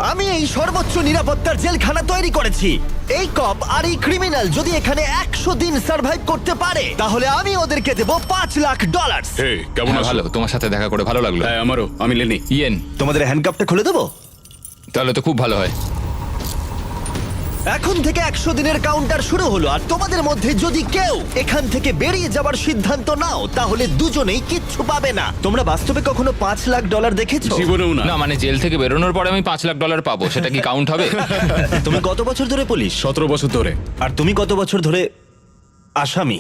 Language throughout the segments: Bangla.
আমি এই সর্বোচ্চ নিরাপত্তার জেলখানা তৈরি করেছি। এই কপ আর এই ক্রিমিনাল যদি এখানে 100 দিন সার্ভাইভ করতে পারে তাহলে আমি ওদেরকে দেবো $5,00,000। হে কেমন আছো? ভালো, তোমার সাথে দেখা করে ভালো লাগলো। হ্যাঁ আমারও। আমি লেনি। ইয়েন, তোমাদের হ্যান্ডকাপটা খুলে দেবো? তাহলে তো খুব ভালো হয়। এখন থেকে 100 দিনের কাউন্টার শুরু হলো, আর তোমাদের মধ্যে যদি কেউ এখান থেকে বেরিয়ে যাবার সিদ্ধান্ত নাও তাহলে দুজনেই কিচ্ছু পাবে না। তোমরা বাস্তবে কখনো $5,00,000 দেখেছো? জীবনেও না। না মানে জেল থেকে বেরোনোর পরে আমি $5,00,000 পাবো, সেটা কি কাউন্ট হবে? তুমি কত বছর ধরে পুলিশ? 17 বছর ধরে। আর তুমি কত বছর ধরে আসামি?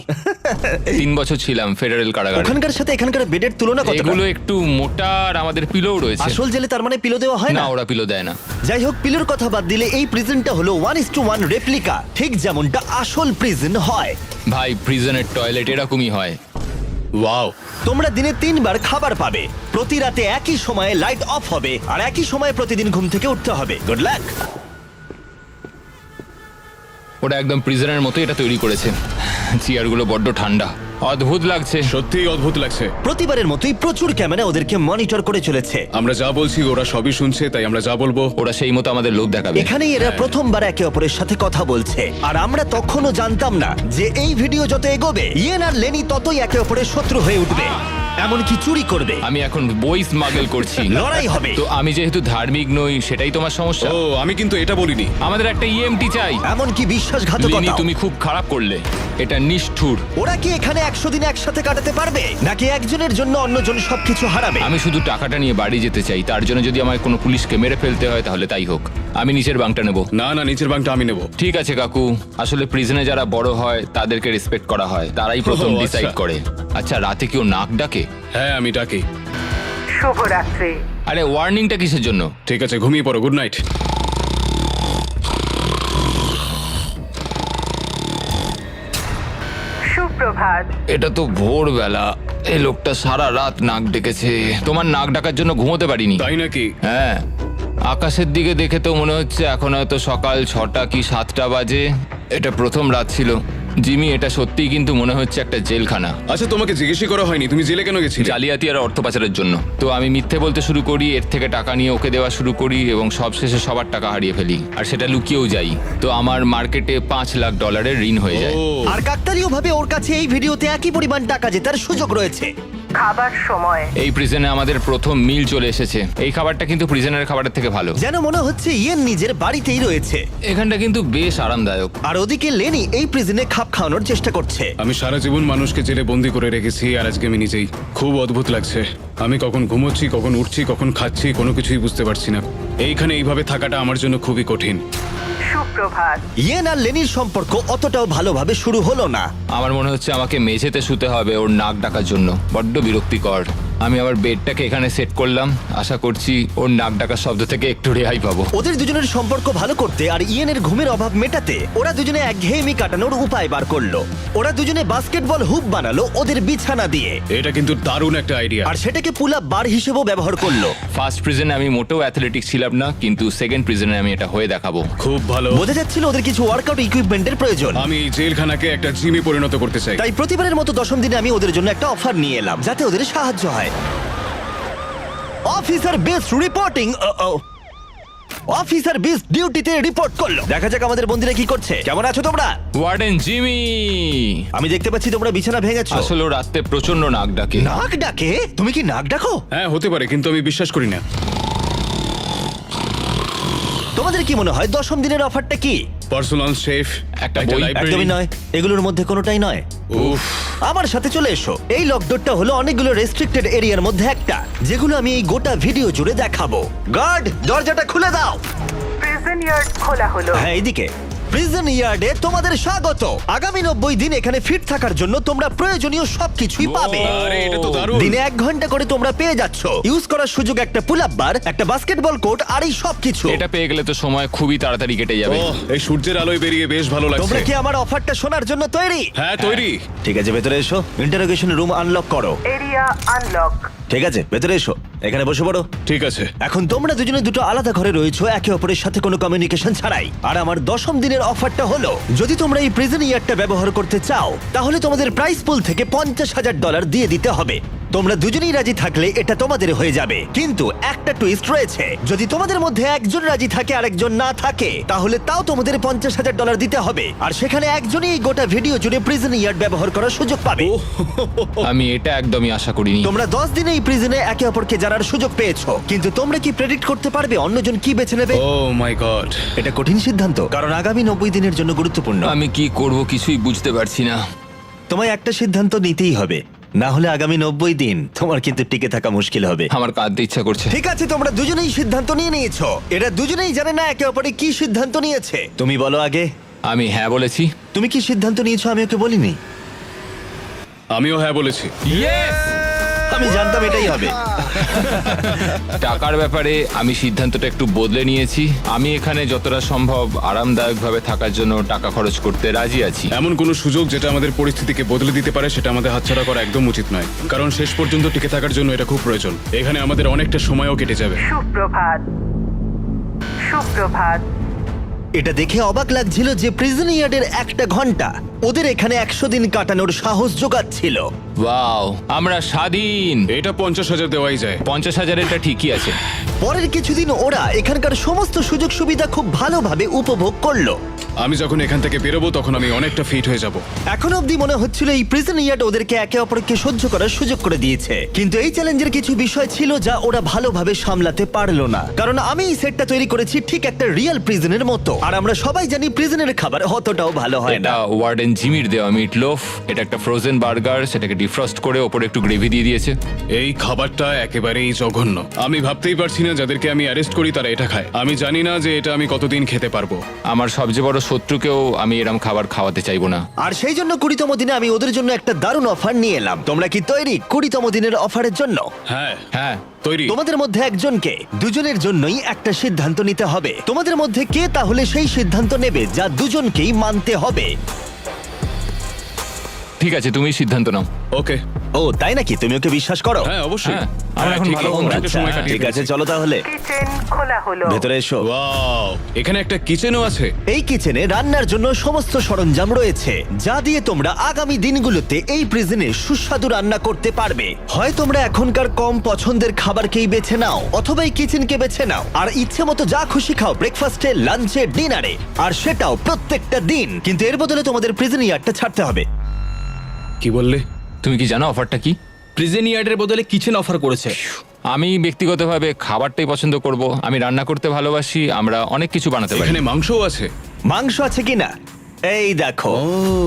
3 বছর ছিলাম ফেডারেল কারাগারে। ওখানকার সাথে এখানকার বেডের তুলনা কত? এগুলো একটু মোটা আর আমাদের পিলোও রয়েছে। আসল জেলে তার মানে পিলো দেওয়া হয় না, না? ওরা পিলো দেয় না। যাই হোক, পিলোর কথা বাদ দিলে এই প্রিজনটা হলো 1:1 রেপ্লিকা, ঠিক যেমনটা আসল প্রিজন হয়। ভাই, প্রিজনের টয়লেট এরকমই হয়। ওয়াও। তোমরা দিনে 3 বার খাবার পাবে, প্রতি রাতে একই সময়ে লাইট অফ হবে, আর একই সময়ে প্রতিদিন ঘুম থেকে উঠতে হবে। Good luck. ওটা একদম প্রিজনের মতো এটা তৈরি করেছে। চেয়ারগুলো বড্ড ঠান্ডা, অদ্ভুত লাগছে। সত্যিই অদ্ভুত লাগছে। প্রতিবারের মতোই প্রচুর ক্যামেরা ওদেরকে মনিটর করে চলেছে। আমরা যা বলছি ওরা সবই শুনছে, তাই আমরা যা বলবো ওরা সেই মতো আমাদের লোক দেখাবে। এখানেই এরা প্রথমবার একে অপরের সাথে কথা বলছে, আর আমরা তখনও জানতাম না যে এই ভিডিও যত এগোবে ইয়েন আর লেনি ততই একে অপরের শত্রু হয়ে উঠবে, এমনকি চুরি করবে। আমি এখন বই স্মাগল করছি। লড়াই হবে। তো আমি যেহেতু ধার্মিক নই, সেটাই তোমার সমস্যা। ও আমি কিন্তু এটা বলিনি। আমাদের একটা ইএমটি চাই। এমনকি লিনি, বিশ্বাসঘাতকতা। তুমি খুব খারাপ করলে, এটা নিষ্ঠুর। ওরা কি এখানে 100 দিন একসাথে কাটাতে পারবে, নাকি একজনের জন্য অন্যজন সবকিছু হারাবে? আমি শুধু টাকাটা নিয়ে বাড়ি যেতে চাই, তার জন্য যদি আমায় কোনো পুলিশকে মেরে ফেলতে হয় তাহলে তাই হোক। আমি নিচের বাংটা নেব। না না, নিচের বাংটা আমি নেব। ঠিক আছে কাকু, আসলে প্রিজনে যারা বড় হয় তাদেরকে রেসপেক্ট করা হয়, তারাই প্রথম ও, আচ্ছা। ডিসাইড করে। আচ্ছা, রাতে কেউ নাক ডাকে? হ্যাঁ আমি ডাকি। শুভরাত্রি। আরে ওয়ার্নিংটা কিসের জন্য? ঠিক আছে, ঘুমিয়ে পড়ো। Good night. সুপ্রভাত। এটা তো ভোরবেলা, এই লোকটা সারা রাত নাক ডেকেছে। তোমার নাক ডাকার জন্য ঘুমোতে পারিনি। তাই নাকি? হ্যাঁ, আকাশের দিকে দেখে তো মনে হচ্ছে এখন হয়তো সকাল 6টা কি 7টা বাজে। এটা প্রথম রাত ছিল। জিমি, এটা সত্যিই কিন্তু মনে হচ্ছে একটা জেলখানা। আচ্ছা, তোমাকে জিজ্ঞেসই করা হয়নি তুমি জেলে কেন গেছিলে? জালিয়াতি আর অর্থ পাচারের জন্য। তো আমি মিথ্যে বলতে শুরু করি, এর থেকে টাকা নিয়ে ওকে দেওয়া শুরু করি, এবং সবশেষে সবার টাকা হারিয়ে ফেলি, আর সেটা লুকিয়েও যাই। তো আমার মার্কেটে $5,00,000 ঋণ হয়ে যায়। ও আর কাকতালীয় ভাবে ওর কাছে এই ভিডিওতে একই পরিমাণ টাকা জেতার সুযোগ রয়েছে। খাবার সময়। এই প্রিজনে আমাদের প্রথম মিল চলে এসেছে। এই খাবারটা কিন্তু প্রিজনের খাবারের থেকে ভালো। যেন মনে হচ্ছে ইয়েন নিজের বাড়িতেই রয়েছে। এখানটা কিন্তু বেশ আরামদায়ক। আর ওদিকে লেনি এই প্রিজনে খাপ খাওয়ানোর চেষ্টা করছে। আমি সারা জীবন মানুষকে জেলে বন্দি করে রেখেছি, আর আজকে আমি নিজেই। খুব অদ্ভুত লাগছে। আমি কখন ঘুমোচ্ছি, কখন উঠছি, কখন খাচ্ছি, কোনো কিছুই বুঝতে পারছি না। এইখানে এইভাবে থাকাটা আমার জন্য খুবই কঠিন। সুপ্রভাত। ইয়েন আর লেনির সম্পর্ক অতটাও ভালোভাবে শুরু হলো না। আমার মনে হচ্ছে আমাকে মেঝেতে শুতে হবে ওর নাক ডাকার জন্য। বড্ড বিরক্তিকর। আমি আবার বেডটাকে এখানে সেট করলাম, আশা করছি ওর নাক ডাকার শব্দ থেকে একটু রেহাই পাবো। ওদের দুজনের সম্পর্ক ভালো করতে আর ইয়েনের ঘুমের অভাব মেটাতে ওরা দুজনে একঘেয়েমি কাটানোর উপায় বার করলো। ওরা দুজনে বাস্কেটবল হুপ বানালো ওদের বিছানা দিয়ে, এটা কিন্তু দারুণ একটা আইডিয়া। আর সেটাকে পুল আপ বার হিসেবেও ব্যবহার করলো। ফার্স্ট প্রিজনে আমি মোটেও অ্যাথলেটিক ছিলাম না, কিন্তু সেকেন্ড প্রিজনে আমি এটা হয়ে দেখাবো। খুব ভালো। বোঝা যাচ্ছিল ওদের কিছু ওয়ার্কআউট ইকুইপমেন্টের প্রয়োজন। আমি এই জেলখানাকে একটা জিমে পরিণত করতে চাই। তাই প্রতিবারের মতো 10ম দিনে আমি ওদের জন্য একটা অফার নিয়ে এলাম, যাতে ওদের সাহায্য হয়। Officer best reporting. Officer best ডিউটিতে রিপোর্ট করলো। দেখা যাক আমাদের বন্ধুরা কি করছে। কেমন আছো তোমরা? ওয়ার্ডেন জিমি, আমি দেখতে পাচ্ছি তোমরা বিছানা ভেঙেছো। আসলে ও রাতে প্রচন্ড নাক ডাকে। নাক ডাকে? তুমি কি নাক ডাকো? হ্যাঁ হতে পারে, কিন্তু আমি বিশ্বাস করি না। তোমাদের কি মনে হয় 10ম দিনের অফারটা কি? পার্সোনাল শেফ, একটা বই। একদমই নয়, এগুলোর মধ্যে কোনোটাই নয়। উফ, আমার সাথে চলে এসো। এই লকডাউনটা হলো অনেকগুলো রেস্ট্রিক্টেড এরিয়ার মধ্যে একটা, যেগুলো আমি এই গোটা ভিডিও জুড়ে দেখাবো। গার্ড, দরজাটা খুলে দাও। প্রিজন ইয়ার্ড খোলা হলো। হ্যাঁ, এইদিকে। প্রিজন ইয়ার্ডে তোমাদের স্বাগত। আগামী 90 দিন এখানে ফিট থাকার জন্য তোমরা প্রয়োজনীয় সবকিছুই পাবে। আরে এটা তো দারুণ। দিনে 1 ঘন্টা করে তোমরা পেয়ে যাচ্ছ। ইউজ করার সুযোগ একটা পুল আপ বার, একটা বাস্কেটবল কোর্ট, আর এই সবকিছু। এটা পেয়ে গেলে তো সময় খুবই তাড়াতাড়ি কেটে যাবে। ওহ, এই সূর্যের আলোয় বেরিয়ে বেশ ভালো লাগছে। তোমরা কি আমার অফারটা শোনার জন্য তৈরি? হ্যাঁ তৈরি। ঠিক আছে, ভেতরে এসো। ইন্টারোগেশন রুম আনলক করো। Area unlock. ঠিক আছে, ভেতরে এসো। এখানে বসে পড়ো। ঠিক আছে। এখন তোমরা দুজনে দুটো আলাদা ঘরে রয়েছো, একে অপরের সাথে কোনো কমিউনিকেশন ছাড়াই। আর আমার 10ম দিনের অফারটা হলো, যদি তোমরা এই প্রিজন ইয়ারটা ব্যবহার করতে চাও তাহলে তোমাদের প্রাইস পুল থেকে $50,000 দিয়ে দিতে হবে। তোমরা দুজনেই রাজি থাকলে এটা তোমাদের হয়ে যাবে, কিন্তু একটা টুইস্ট রয়েছে। যদি তোমাদের মধ্যে একজন রাজি থাকে আর একজন না থাকে, তাহলে তাও তোমাদের $50,000 দিতে হবে, আর সেখানে একজনই এই গোটা ভিডিও জুড়ে প্রিজন ইয়ার্ড ব্যবহার করার সুযোগ পাবে। আমি এটা একদমই আশা করিনি। তোমরা 10 দিনে এই প্রিজনে একে অপরকে জানার সুযোগ পেয়েছো, কিন্তু তোমরা কি প্রেডিক্ট করতে পারবে অন্যজন কি বেছে নেবে? ও মাই গড। এটা কঠিন সিদ্ধান্ত, কারণ আগামী 90 দিনের জন্য গুরুত্বপূর্ণ। আমি কি করব কিছুই বুঝতে পারছি না। তোমায় একটা সিদ্ধান্ত নিতেই হবে, না হলে আগামী 90 দিন তোমার কিন্তু টিকে থাকা মুশকিল হবে। আমার কাঁদতে ইচ্ছা করছে। ঠিক আছে, তোমরা দুজনেই সিদ্ধান্ত নিয়ে নিয়েছো। এরা দুজনেই জানে না একে অপরে কি সিদ্ধান্ত নিয়েছে। তুমি বলো আগে, আমি হ্যাঁ বলেছি। তুমি কি সিদ্ধান্ত নিয়েছো? আমি ওকে বলিনি। আমিও হ্যাঁ বলেছি। আমি জানতাম এটাই হবে। টাকার ব্যাপারে আমি সিদ্ধান্তটা একটু বদলে নিয়েছি। আমি এখানে যতটা সম্ভব আরামদায়কভাবে থাকার জন্য টাকা খরচ করতে রাজি আছি। এমন কোনো সুযোগ যেটা আমাদের পরিস্থিতিকে বদলে দিতে পারে সেটা আমাদের হাতছাড়া করা একদম উচিত নয়, কারণ শেষ পর্যন্ত টিকে থাকার জন্য এটা খুব প্রয়োজন। এখানে আমাদের অনেকটা সময়ও কেটে যাবে। সুপ্রভাত। সুপ্রভাত। এটা দেখে অবাক লাগছিল যে প্রিজন ইয়ার্ডের একটা ঘন্টা ওদের এখানে 100 দিন কাটানোর সাহস জোগাচ্ছিল। ওয়াও, আমরা স্বাধীন। এটা 50,000 দেওয়াই যায়। 50,000 এটা ঠিকই আছে। পরের কিছুদিন ওরা এখানকার সমস্ত সুযোগ সুবিধা খুব ভালোভাবে উপভোগ করলো। আমি যখন এখান থেকে বেরোবো তখন আমি অনেকটা ফিট হয়ে যাব। এখন অবধি মনে হচ্ছিল এই প্রিজন ইয়ার্ড ওদেরকে একে অপরকে সহ্য করার সুযোগ করে দিয়েছে, কিন্তু এই চ্যালেঞ্জের কিছু বিষয় ছিল যা ওরা ভালোভাবে সামলাতে পারলো না। কারণ আমি এই সেটটা তৈরি করেছি ঠিক একটা রিয়েল প্রিজনের মতো, আর আমরা সবাই জানি প্রিজনের খাবার অতটাও ভালো হয় না। এটা ওয়ার্ডেন জিমির দেওয়া মিট লোফ। এটা একটা ফ্রোজেন বার্গার, সেটাকে ডিফ্রস্ট করে ওপরে একটু গ্রেভি দিয়ে দিয়েছে। এই খাবারটা একেবারেই জঘন্য। আমি ভাবতেই পারছি না যাদেরকে আমি অ্যারেস্ট করি তারা এটা খায়। আমি জানি না যে এটা আমি কতদিন খেতে পারবো। আমার সবচেয়ে বড় শত্রুকেও আমি এরম খাবার খাওয়াতে চাইবো না। আর সেই জন্য 20তম দিনে আমি ওদের জন্য একটা দারুণ অফার নিয়ে এলাম। তোমরা কি তৈরি 20তম দিনের অফারের জন্য? হ্যাঁ হ্যাঁ, তৈরি। তোমাদের মধ্যে একজনকে দুজনের জন্যই একটা সিদ্ধান্ত নিতে হবে। তোমাদের মধ্যে কে তাহলে সেই সিদ্ধান্ত নেবে যা দুজনকেই মানতে হবে? ঠিক আছে, তুমি সিদ্ধান্ত নাও। ওকে। ও তাই নাকি? তুমি ওকে বিশ্বাস করো? হ্যাঁ অবশ্যই। হ্যাঁ, আমরা এখন ঠিক ভালো আছে, বন্ধু। অনেকটা সময় কাটিয়ে ঠিক আছে, ফেলেছি। চলো তাহলে কিচেন খোলা হলো। ভেতরে এসো। ওয়াও, এখানে একটা কিচেনও আছে। এই কিচেনে রান্নার জন্য সমস্ত সরঞ্জাম রয়েছে, যা দিয়ে তোমরা আগামী দিনগুলোতে এই প্রিজনে সুস্বাদু রান্না করতে পারবে। হয় তোমরা এখনকার কম পছন্দের খাবারকেই বেছে নাও, অথবা এই কিচেনকে বেছে নাও আর ইচ্ছে মতো যা খুশি খাও, ব্রেকফাস্টে, লাঞ্চে, ডিনারে, আর সেটাও প্রত্যেকটা দিন। কিন্তু এর বদলে তোমাদের প্রিজন ইয়ার্ডটা ছাড়তে হবে। কি বললে? তুমি কি জানো অফারটা কি? প্রিজন ইয়ার্ডের বদলে কিচেন অফার করেছে। আমি ব্যক্তিগতভাবে খাবারটাই পছন্দ করব। আমি রান্না করতে ভালোবাসি। আমরা অনেক কিছু বানাতে পারি। এখানে মাংসও আছে। মাংস আছে কিনা? এই দেখো,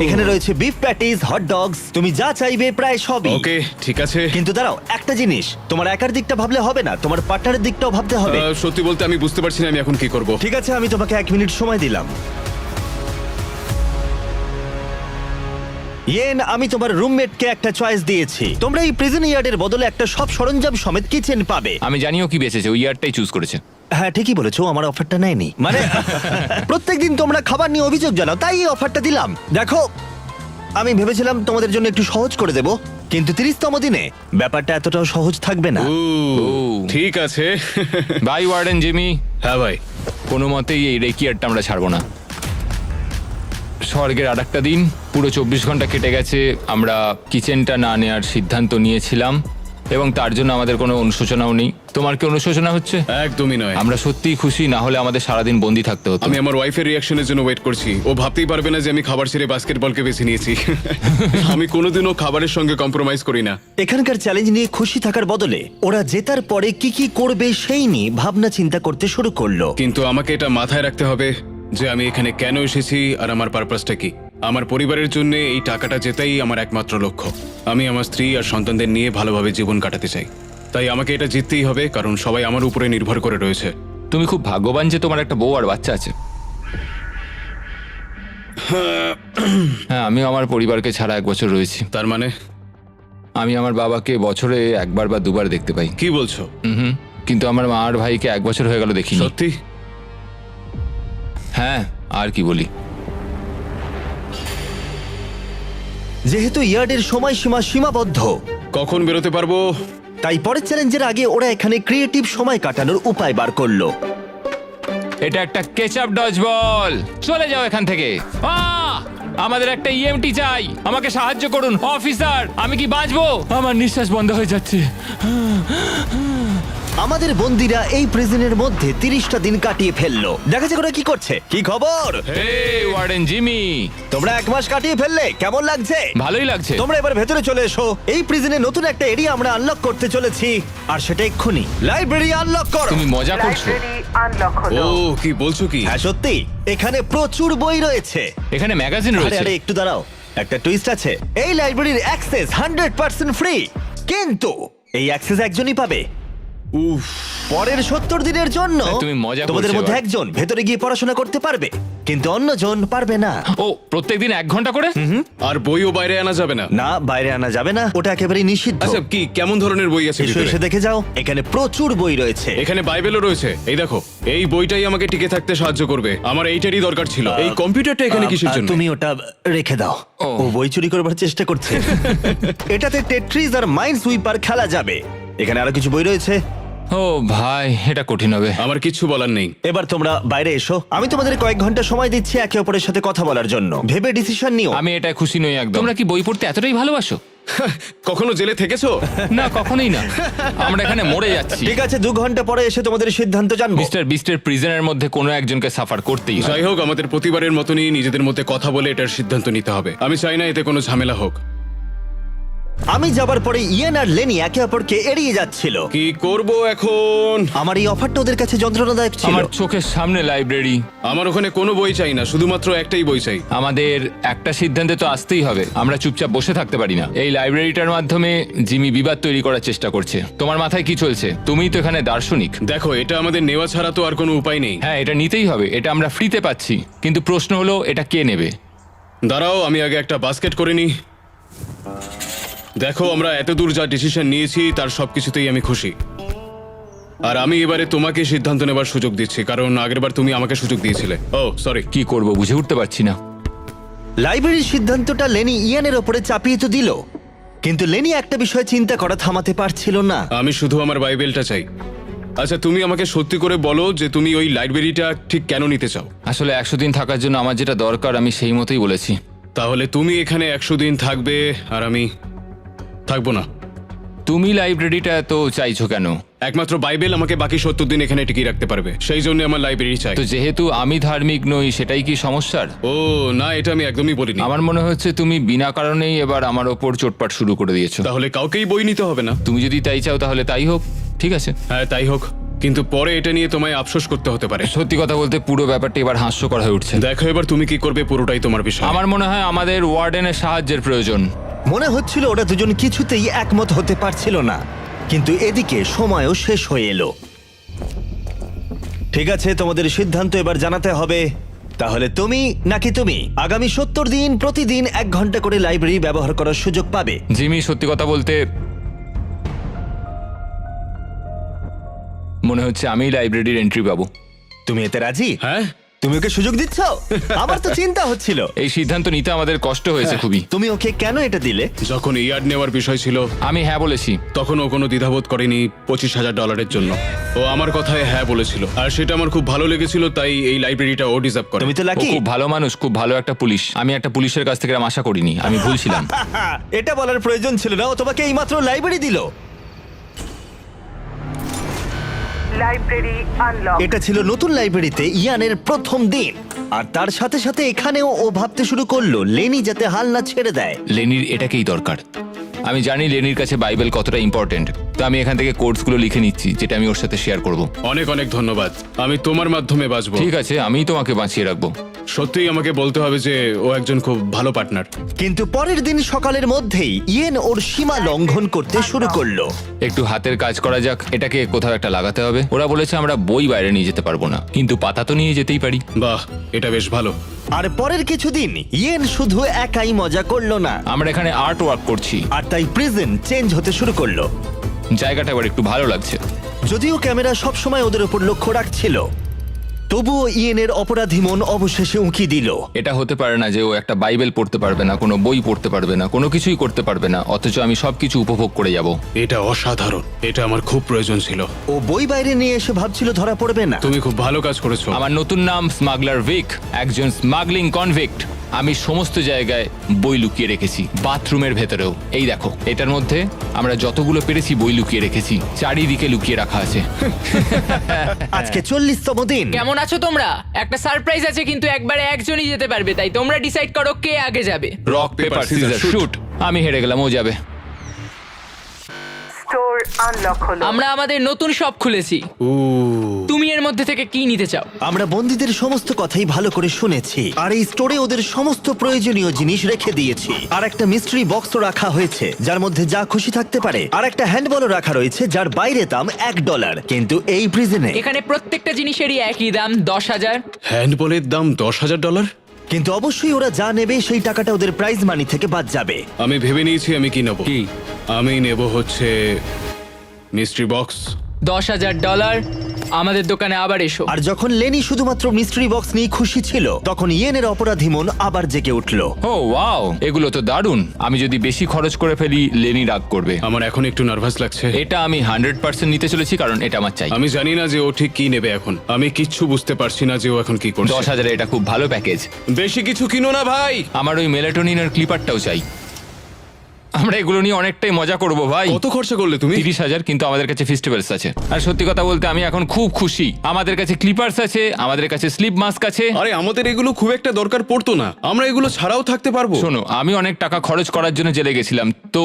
এখানে রয়েছে বিফ প্যাটিস, হট ডগস, তুমি যা চাইবে প্রায় সবই। ওকে, ঠিক আছে। কিন্তু দাঁড়াও, একটা জিনিস, তোমার একার দিকটা ভাবলে হবে না, তোমার পার্টনারের দিকটাও ভাবতে হবে। সত্যি বলতে আমি বুঝতে পারছি না আমি এখন কি করব। ঠিক আছে, আমি তোমাকে 1 মিনিট সময় দিলাম। ইয়েন, আমি তোমার রুমমেটকে একটা চয়েস দিয়েছি। তোমরা এই প্রিজন ইয়ার্ডের বদলে একটা সব সরঞ্জাম সমেত কিচেন পাবে। আমি জানিও কি বেঁচেছে, ওই ইয়ারটাই চুজ করেছে। হ্যাঁ ঠিকই বলেছো, আমার অফারটা নেয়নি। মানে প্রত্যেকদিন তোমরা খাবার নিয়ে অভিযোগ জানাও, তাই এই অফারটা দিলাম। দেখো, আমি ভেবেছিলাম তোমাদের জন্য একটু সহজ করে দেব, কিন্তু 30তম দিনে ব্যাপারটা এতটাও সহজ থাকবে না। ও, ঠিক আছে। Bye warden Jimmy. হ্যাঁ ভাই। কোনো মতেই এই রেকিয়ারটা আমরা ছাড়বো না। স্বর্গের আর একটা দিন, পুরো 24 ঘন্টা কেটে গেছে। আমরা কিচেনটা না নেওয়ার সিদ্ধান্ত নিয়েছিলাম এবং তার জন্য আমাদের কোনো অনুশোচনাও নেই। তোমার কি অনুশোচনা হচ্ছে? একদমই নয়। আমরা সত্যিই খুশি, না হলে আমাদের সারাদিন বন্দি থাকতে হতো। আমি আমার ওয়াইফের রিঅ্যাকশনের জন্য ওয়েট করছি। ও ভাবতেই পারবে না যে আমি খাবার ছেড়ে বাস্কেটবলকে বেছে নিয়েছি। আমি কোনোদিনও খাবারের সঙ্গে কম্প্রোমাইজ করি না। এখানকার চ্যালেঞ্জ নিয়ে খুশি থাকার বদলে ওরা জেতার পরে কি কি করবে সেই নিয়ে ভাবনা চিন্তা করতে শুরু করলো। কিন্তু আমাকে এটা মাথায় রাখতে হবে যে আমি এখানে কেন এসেছি আর আমার পারপাসটা কি। আমার পরিবারের জন্য এই টাকাটা জেতাই আমার একমাত্র লক্ষ্য। আমি আমার স্ত্রী আর সন্তানদের নিয়ে ভালোভাবে জীবন কাটাতে চাই, তাই আমাকে এটা জিততেই হবে, কারণ সবাই আমার উপরে নির্ভর করে রয়েছে। তুমি খুব ভাগ্যবান যে তোমার একটা বউ আর বাচ্চা আছে। হ্যাঁ, আমিও আমার পরিবারকে ছাড়া 1 বছর রয়েছি। তার মানে? আমি আমার বাবাকে বছরে 1বার বা 2বার দেখতে পাই। কি বলছো? কিন্তু আমার মা আর ভাইকে 1 বছর হয়ে গেল দেখিনি। সত্যি? হ্যাঁ, আর কি বলি। যেহেতু ইয়ার্ডের সময়সীমা সীমাবদ্ধ, কখন বেরোতে পারবো? তাই পরের চ্যালেঞ্জের আগে ওরা এখানে ক্রিয়েটিভ সময় কাটানোর উপায় বার করলো। এটা একটা কেচাপ ডজ বল। চলে যাও এখান থেকে। আমাদের একটা ইএমটি চাই, আমাকে সাহায্য করুন অফিসার। আমি কি বাঁচবো? আমার নিঃশ্বাস বন্ধ হয়ে যাচ্ছে। আমাদের বন্দিরা এই প্রিজনের মধ্যে 30টা দিন কাটিয়ে ফেললো। দেখা যাক ওরা কি করছে। কি খবর? হে ওয়ার্ডেন জিমি, তোমরা 1 মাস কাটিয়ে ফেললে, কেমন লাগছে? ভালোই লাগছে। তোমরা এবার ভেতরে চলে এসো। এই প্রিজনে নতুন একটা এরিয়া আমরা আনলক করতে চলেছি, আর সেটা এক্ষুনি। লাইব্রেরি আনলক করো। তুমি মজা করছো? লাইব্রেরি আনলক হলো। ও কি বলছো কি? হ্যাঁ সত্যি, এখানে প্রচুর বই রয়েছে। এখানে ম্যাগাজিন আরে রয়েছে। আরে একটু দাঁড়াও, একটা টুইস্ট আছে। এই লাইব্রেরির অ্যাক্সেস 100% ফ্রি, কিন্তু এই অ্যাক্সেস একজনই পাবে। উফ, পরের 70 দিনের জন্য তুমি মজা করছো তোমাদের মধ্যে এবার। একজন ভেতরে গিয়ে পড়াশোনা করতে পারবে, কিন্তু অন্যজন পারবে না। ও প্রত্যেকদিন 1 ঘন্টা করে? আর বইও বাইরে আনা যাবে না? না, বাইরে আনা যাবে না, ওটা একেবারেই নিষিদ্ধ। আচ্ছা, কি কেমন ধরনের বই আছে এসো ভিতরে? এসে দেখে যাও, এখানে প্রচুর বই রয়েছে। এখানে বাইবেলও রয়েছে। এই দেখো, এই বইটাই আমাকে টিকে থাকতে সাহায্য করবে। আমার এইটারই দরকার ছিল। এই কম্পিউটারটা এখানে কিসের জন্য? তুমি ওটা রেখে দাও। ও। ও বই চুরি করবার চেষ্টা করছে। এটাতে টেট্রিস আর মাইন্ড সুইপার খেলা যাবে। এখানে আরো কিছু বই রয়েছে। ও ভাই, এটা কঠিন হবে। আমার কিচ্ছু বলার নেই। এবার তোমরা বাইরে এসো, আমি তোমাদের কয়েক ঘন্টা সময় দিচ্ছি একে অপরের সাথে কথা বলার জন্য। ভেবে ডিসিশন নিও। আমি এটা খুশি নই একদম। তোমরা কি বই পড়তে এতটাই ভালোবাসো? কখনো জেলে থেকেছো? না, কখনোই না। আমরা এখানে মরে যাচ্ছি। ঠিক আছে, 2 ঘন্টা পরে এসে তোমাদের সিদ্ধান্ত জানবো। মিস্টার বিস্টের প্রিজনের মধ্যে কোনো একজনকে সাফার করতেই হয়। যাই হোক, আমাদের প্রতিবারের মতনই নিজেদের মধ্যে কথা বলে এটার সিদ্ধান্ত নিতে হবে। আমি চাই না এতে কোনো ঝামেলা হোক। আমি যাবার পরে ইয়েন আর লেনি একে অপরকে এড়িয়ে যাচ্ছিল। কি করব এখন? আমার এই অফারটা ওদের কাছে যন্ত্রণাদায়ক ছিল। আমার চোখের সামনে লাইব্রেরি। আমার ওখানে কোনো বই চাই না, শুধুমাত্র একটাই বই চাই। আমাদের একটা সিদ্ধান্তে তো আসতেই হবে। আমরা চুপচাপ বসে থাকতে পারি না। এই লাইব্রেরিটার মাধ্যমে জিমি বিবাদ তৈরি করার চেষ্টা করছে। তোমার মাথায় কি চলছে? তুমিই তো এখানে দার্শনিক। দেখো, এটা আমাদের নেওয়া ছাড়া তো আর কোনো উপায় নেই। হ্যাঁ, এটা নিতেই হবে। এটা আমরা ফ্রিতে পাচ্ছি, কিন্তু প্রশ্ন হলো এটা কে নেবে? দাঁড়াও, আমি আগে একটা বাস্কেট করে নিই। দেখো, আমরা এত দূর যা ডিসিশন নিয়েছি তার সবকিছুতেই আমি খুশি। আর আমি এবারে তোমাকে সিদ্ধান্ত নেবার সুযোগ দিচ্ছি, কারণ আগেরবার তুমি আমাকে সুযোগ দিয়েছিলে। ও সরি। কি করব বুঝে উঠতে পারছি না। লাইব্রেরির সিদ্ধান্তটা লেনি ইয়ানের ওপরে চাপিয়ে তো দিল, কিন্তু লেনি একটা বিষয় চিন্তা করা থামাতে পারছিল না। আমি শুধু আমার বাইবেলটা চাই। আচ্ছা, তুমি আমাকে সত্যি করে বলো যে তুমি ওই লাইব্রেরিটা ঠিক কেন নিতে চাও? আসলে 100 দিন থাকার জন্য আমার যেটা দরকার আমি সেই মতোই বলেছি। তাহলে তুমি এখানে 100 দিন থাকবে আর আমি থাকবো না। তুমি লাইব্রেরিটা এত চাইছো কেন? একমাত্র বাইবেল আমাকে বাকি 70 দিন এখানে টিকিয়ে রাখতে পারবে, সেই জন্য আমার লাইব্রেরি চাই। তো যেহেতু আমি ধার্মিক নই, সেটাই কি সমস্যার? ও না, এটা আমি একদমই বলিনি। আমার মনে হচ্ছে তুমি বিনা কারণেই এবার আমার ওপর চোটপাট শুরু করে দিয়েছো। তাহলে কাউকেই বই নিতে হবে না? তুমি যদি তাই চাও তাহলে তাই হোক, ঠিক আছে। হ্যাঁ, তাই হোক, কিন্তু পরে এটা নিয়ে তোমায় আফসোস করতে হতে পারে। সত্যি কথা বলতে পুরো ব্যাপারটা এবার হাস্যকর হয়ে উঠছে। দেখো, এবার তুমি কি করবে পুরোটাই তোমার বিষয়। আমার মনে হয় আমাদের ওয়ার্ডেনের সাহায্যের প্রয়োজন। মনে হচ্ছিল ওরা দুজন কিছুতেই একমত হতে পারছিল না, কিন্তু এদিকে সময়ও শেষ হয়ে এলো। ঠিক আছে, তোমাদের সিদ্ধান্ত এবার জানাতে হবে। তাহলে তুমি নাকি তুমি আগামী 70 দিন প্রতিদিন 1 ঘন্টা করে লাইব্রেরি ব্যবহার করার সুযোগ পাবে। জিমি, সত্যি কথা বলতে মনে হচ্ছে আমি লাইব্রেরির এন্ট্রি পাবো। তুমি এতে রাজি? হ্যাঁ, তুমি ওকে সুযোগ দিচ্ছ? আমার তো চিন্তা হচ্ছিল। এই সিদ্ধান্ত নিতে আমাদের কষ্ট হয়েছে খুবই। তুমি ওকে কেন এটা দিলে? যখন ইয়ার্ড নেওয়ার বিষয় ছিল আমি হ্যাঁ বলেছি। তখন ও কোনো দ্বিধাবোধ করেনি $25,000 জন্য। ও আমার কথায় হ্যাঁ বলেছিল, আর সেটা আমার খুব ভালো লেগেছিল, তাই এই লাইব্রেরিটা ও ডিজার্ভ করে। তুমি তো ও লাকি। খুব ভালো মানুষ, খুব ভালো একটা পুলিশ। আমি একটা পুলিশের কাছ থেকে এরম আশা করিনি, আমি ভুলছিলাম। এটা বলার প্রয়োজন ছিল না, ও তোমাকে এইমাত্র লাইব্রেরি দিল। Library unlock. এটা ছিল নতুন লাইব্রেরিতে ইয়ানের প্রথম দিন, আর তার সাথে সাথে এখানেও ও ভাবতে শুরু করলো লেনি যাতে হাল না ছেড়ে দেয়। লেনির এটাকেই দরকার। আমি জানি লেনির কাছে বাইবেল কতটা ইম্পর্টেন্ট, তো আমি এখান থেকে কোডসগুলো লিখে নিচ্ছি যেটা আমি ওর সাথে শেয়ার করব। অনেক অনেক ধন্যবাদ, আমি তোমার মাধ্যমে বাঁচবো। ঠিক আছে, আমিই তোমাকে বাঁচিয়ে রাখবো। সত্যিই আমাকে বলতে হবে যে ও একজন খুব ভালো পার্টনার। কিন্তু পরের দিন সকালের মধ্যেই ইয়েন ওর সীমা লঙ্ঘন করতে শুরু করলো। একটু হাতের কাজ করা যাক, এটাকে কোথাও একটা লাগাতে হবে। ওরা বলেছে আমরা বই বাইরে নিয়ে যেতে পারবো না, কিন্তু পাতা তো নিয়ে যেতেই পারি। বাহ, এটা বেশ ভালো। আর পরের কিছুদিন ইয়েন শুধু একাই মজা করলো না, আমরা এখানে আর্ট ওয়ার্ক করছি, আর তাই প্রিজন চেঞ্জ হতে শুরু করলো। জায়গাটা এবার একটু ভালো লাগছে। যদিও ক্যামেরা সবসময় ওদের উপর লক্ষ্য রাখছিল, তবুও ইয়েনের অপরাধী মন অবশেষে উঁকি দিল। এটা হতে পারে না যে ও একটা বাইবেল পড়তে পারবে না, কোনো বই পড়তে পারবে না, কোনো কিছুই করতে পারবে না, অথচ আমি সবকিছু উপভোগ করে যাব। এটা অসাধারণ, এটা আমার খুব প্রয়োজন ছিল। ও বই বাইরে নিয়ে এসে ভাবছিল ধরা পড়বে না। তুমি খুব ভালো কাজ করেছো। আমার নতুন নাম স্মাগলার ভিক, একজন স্মাগলিং কনভিক্ট। আমি সমস্ত জায়গায় বই লুকিয়ে রেখেছি, বাথরুমের ভেতরেও। এই দেখো, এটার মধ্যে আমরা যতগুলো পেরেছি বই লুকিয়ে রেখেছি, চারিদিকে লুকিয়ে রাখা আছে। আজকে 40তম দিন। কেমন আছো তোমরা? একটা সারপ্রাইজ আছে, কিন্তু একবারে একজনই যেতে পারবে, তাই তোমরা ডিসাইড করো কে আগে যাবে। Rock paper scissor shoot. আমি হেরে গেলাম, ও যাবে। স্টোর আনলক হলো। আমরা আমাদের নতুন শপ খুলেছি। তুমি এর মধ্যে থেকে কি নিতে চাও? আমরা বন্দীদের সমস্ত কথাই ভালো করে শুনেছি, আর এই স্টোরে ওদের সমস্ত প্রয়োজনীয় জিনিস রেখে দিয়েছি। আর একটা মিস্ট্রি বক্সও রাখা হয়েছে যার মধ্যে যা খুশি থাকতে পারে। আর একটা হ্যান্ডবলও রাখা রয়েছে যার বাইরে দাম $1, কিন্তু এই প্রিজনে এখানে প্রত্যেকটা জিনিসেরই একই দাম, 10,000। হ্যান্ডবলের দাম $10,000। কিন্তু অবশ্যই ওরা যা নেবে সেই টাকাটা ওদের প্রাইজ মানি থেকে বাদ যাবে। আমি ভেবে নিয়েছি আমি কি নেব। কি? আমি নেব হচ্ছে মিস্ট্রি বক্স। $10,000। আমাদের দোকানে আবার এসো। আর যখন লেনি শুধুমাত্র মিস্ট্রি বক্স নিয়ে খুশি ছিল, তখন ইয়েনের অপরাধী মন আবার জেগে উঠলো। ও ওয়াও, এগুলো তো দারুণ। আমি যদি বেশি খরচ করে ফেলি, লেনি রাগ করবে। আমার এখন একটু নার্ভাস লাগছে। এটা আমি 100% নিতে চলেছি, কারণ এটা আমার চাই। আমি জানি না যে ও ঠিক কি নেবে এখন। আমি কিচ্ছু বুঝতে পারছি না যে ও এখন কি করছে। 10,000 এটা খুব ভালো প্যাকেজ। বেশি কিছু কিনো না ভাই। আমার ওই মেলাটোনিনের ক্লিপারটাও চাই। আমরা এগুলো নিয়ে অনেকটাই মজা করব ভাই। কত খরচা করলে তুমি? 30,000, কিন্তু আমাদের কাছে ফেস্টিভ্যালস আছে। আর সত্যি কথা বলতে আমি এখন খুব খুশি। আমাদের কাছে ক্লিপার্স আছে, আমাদের কাছে স্লিপ মাস্ক আছে। আরে আমাদের এগুলো খুব একটা দরকার পড়তো না, আমরা এগুলো ছাড়াও থাকতে পারবো। শোনো, আমি অনেক টাকা খরচ করার জন্য জেলে গেছিলাম, তো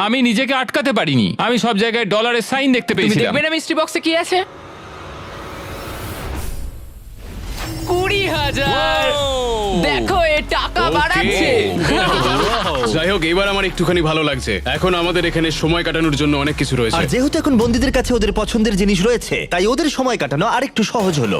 আমি নিজেকে আটকাতে পারিনি। আমি সব জায়গায় ডলারের সাইন দেখতে তুমি পেয়েছিলাম। দেখবে না মিস্ট্রি বক্সে কি আছে? 20,000। দেখো, এ টাকা Okay. বাড়াচ্ছে। যাই হোক, এবার আমার একটুখানি ভালো লাগছে। এখন আমাদের এখানে সময় কাটানোর জন্য অনেক কিছু রয়েছে। আর যেহেতু এখন বন্দীদের কাছে ওদের পছন্দের জিনিস রয়েছে, তাই ওদের সময় কাটানো আরেকটু সহজ হলো।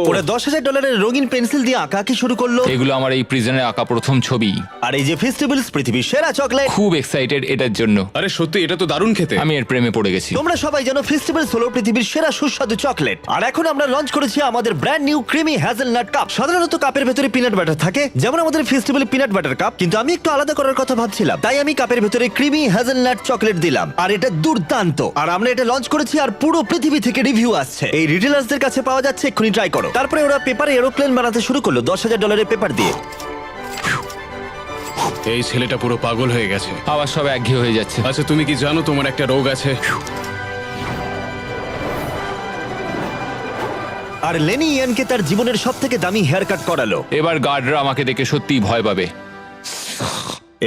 ওরা $10,000 রঙিন পেন্সিল দিয়ে আঁকাকে শুরু করলো। এগুলো আমার এই প্রিজনে আঁকা প্রথম ছবি। আর এই যে ফেস্টিভ্যালস পৃথিবীর সেরা চকলেট, খুব এক্সাইটেড এটার জন্য। আরে সত্যি, এটা তো দারুণ খেতে। আমি এর প্রেমে পড়ে গেছি। তোমরা সবাই জানো ফেস্টিভ্যালস হলো পৃথিবীর সেরা সুস্বাদু চকলেট। আর এখন আমরা লঞ্চ করেছি আমাদের brand new creamy hazelnut cup. সাধারণত কাপের ভেতরে পিনাট বাটার থাকে, যেমন আমাদের ফেস্টিভ্যাল পিনাট বাটার কাপ, কিন্তু আমি একটু আলাদা করার কথা ভাবছিলাম, তাই আমি কাপের ভেতরে ক্রিমি হ্যাজেলনাট চকলেট দিলাম। আর এটা দুর্দান্ত। আর আমরা এটা লঞ্চ করেছি, আর পুরো পৃথিবী থেকে রিভিউ আসছে। এই রিটেলার্সদের কাছে পাওয়া যাচ্ছে, এক্ষুনি ট্রাই করো। তারপরে ওরা পেপারে এরোপ্লেন বানাতে শুরু করলো $10,000 পেপার দিয়ে। এই ছেলেটা পুরো পাগল হয়ে গেছে। আবার সব একঘেয়ে হয়ে যাচ্ছে। আচ্ছা, তুমি কি জানো তোমার একটা রোগ আছে? আর লেনি ইয়ানকে তার জীবনের সবথেকে দামি হেয়ার কাট করালো। এবার গার্ডরা আমাকে দেখে সত্যিই ভয় পাবে।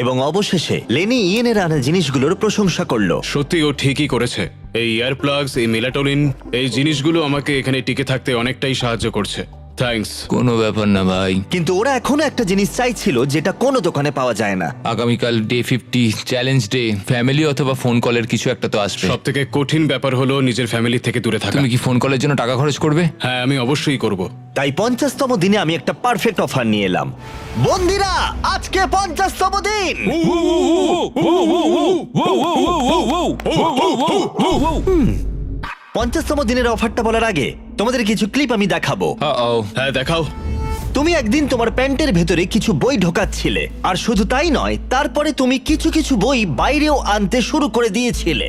এবং অবশেষে লেনি ইয়েনের আনা জিনিসগুলোর প্রশংসা করলো। সত্যি ও ঠিকই করেছে। এই ইয়ার প্লাগস, এই মেলাটোনিন, এই জিনিসগুলো আমাকে এখানে টিকে থাকতে অনেকটাই সাহায্য করছে। থ্যাঙ্কস। কোনো ব্যাপার না ভাই। কিন্তু ওরা এখনো একটা জিনিস চাইছিল যেটা কোনো দোকানে পাওয়া যায় না। আগামীকাল ডে 50 চ্যালেঞ্জ ডে। ফ্যামিলি অথবা ফোন কলের কিছু একটা তো আসবে। সব থেকে কঠিন ব্যাপার হলো নিজের ফ্যামিলি থেকে দূরে থাকা। তুমি কি ফোন কলের জন্য টাকা খরচ করবে? হ্যাঁ, আমি অবশ্যই করব। তাই 50তম দিনে আমি একটা পারফেক্ট অফার নিয়ে এলাম। বন্দিরা, আজকে 50তম দিন। 50তম দিনের অফারটা বলার আগে তোমাদের কিছু ক্লিপ আমি দেখাবো। হ্যাঁ, দেখাও। তুমি একদিন তোমার প্যান্টের ভেতরে কিছু বই ঢোকাচ্ছিলে, আর শুধু তাই নয়, তারপরে তুমি কিছু কিছু বই বাইরেও আনতে শুরু করে দিয়েছিলে।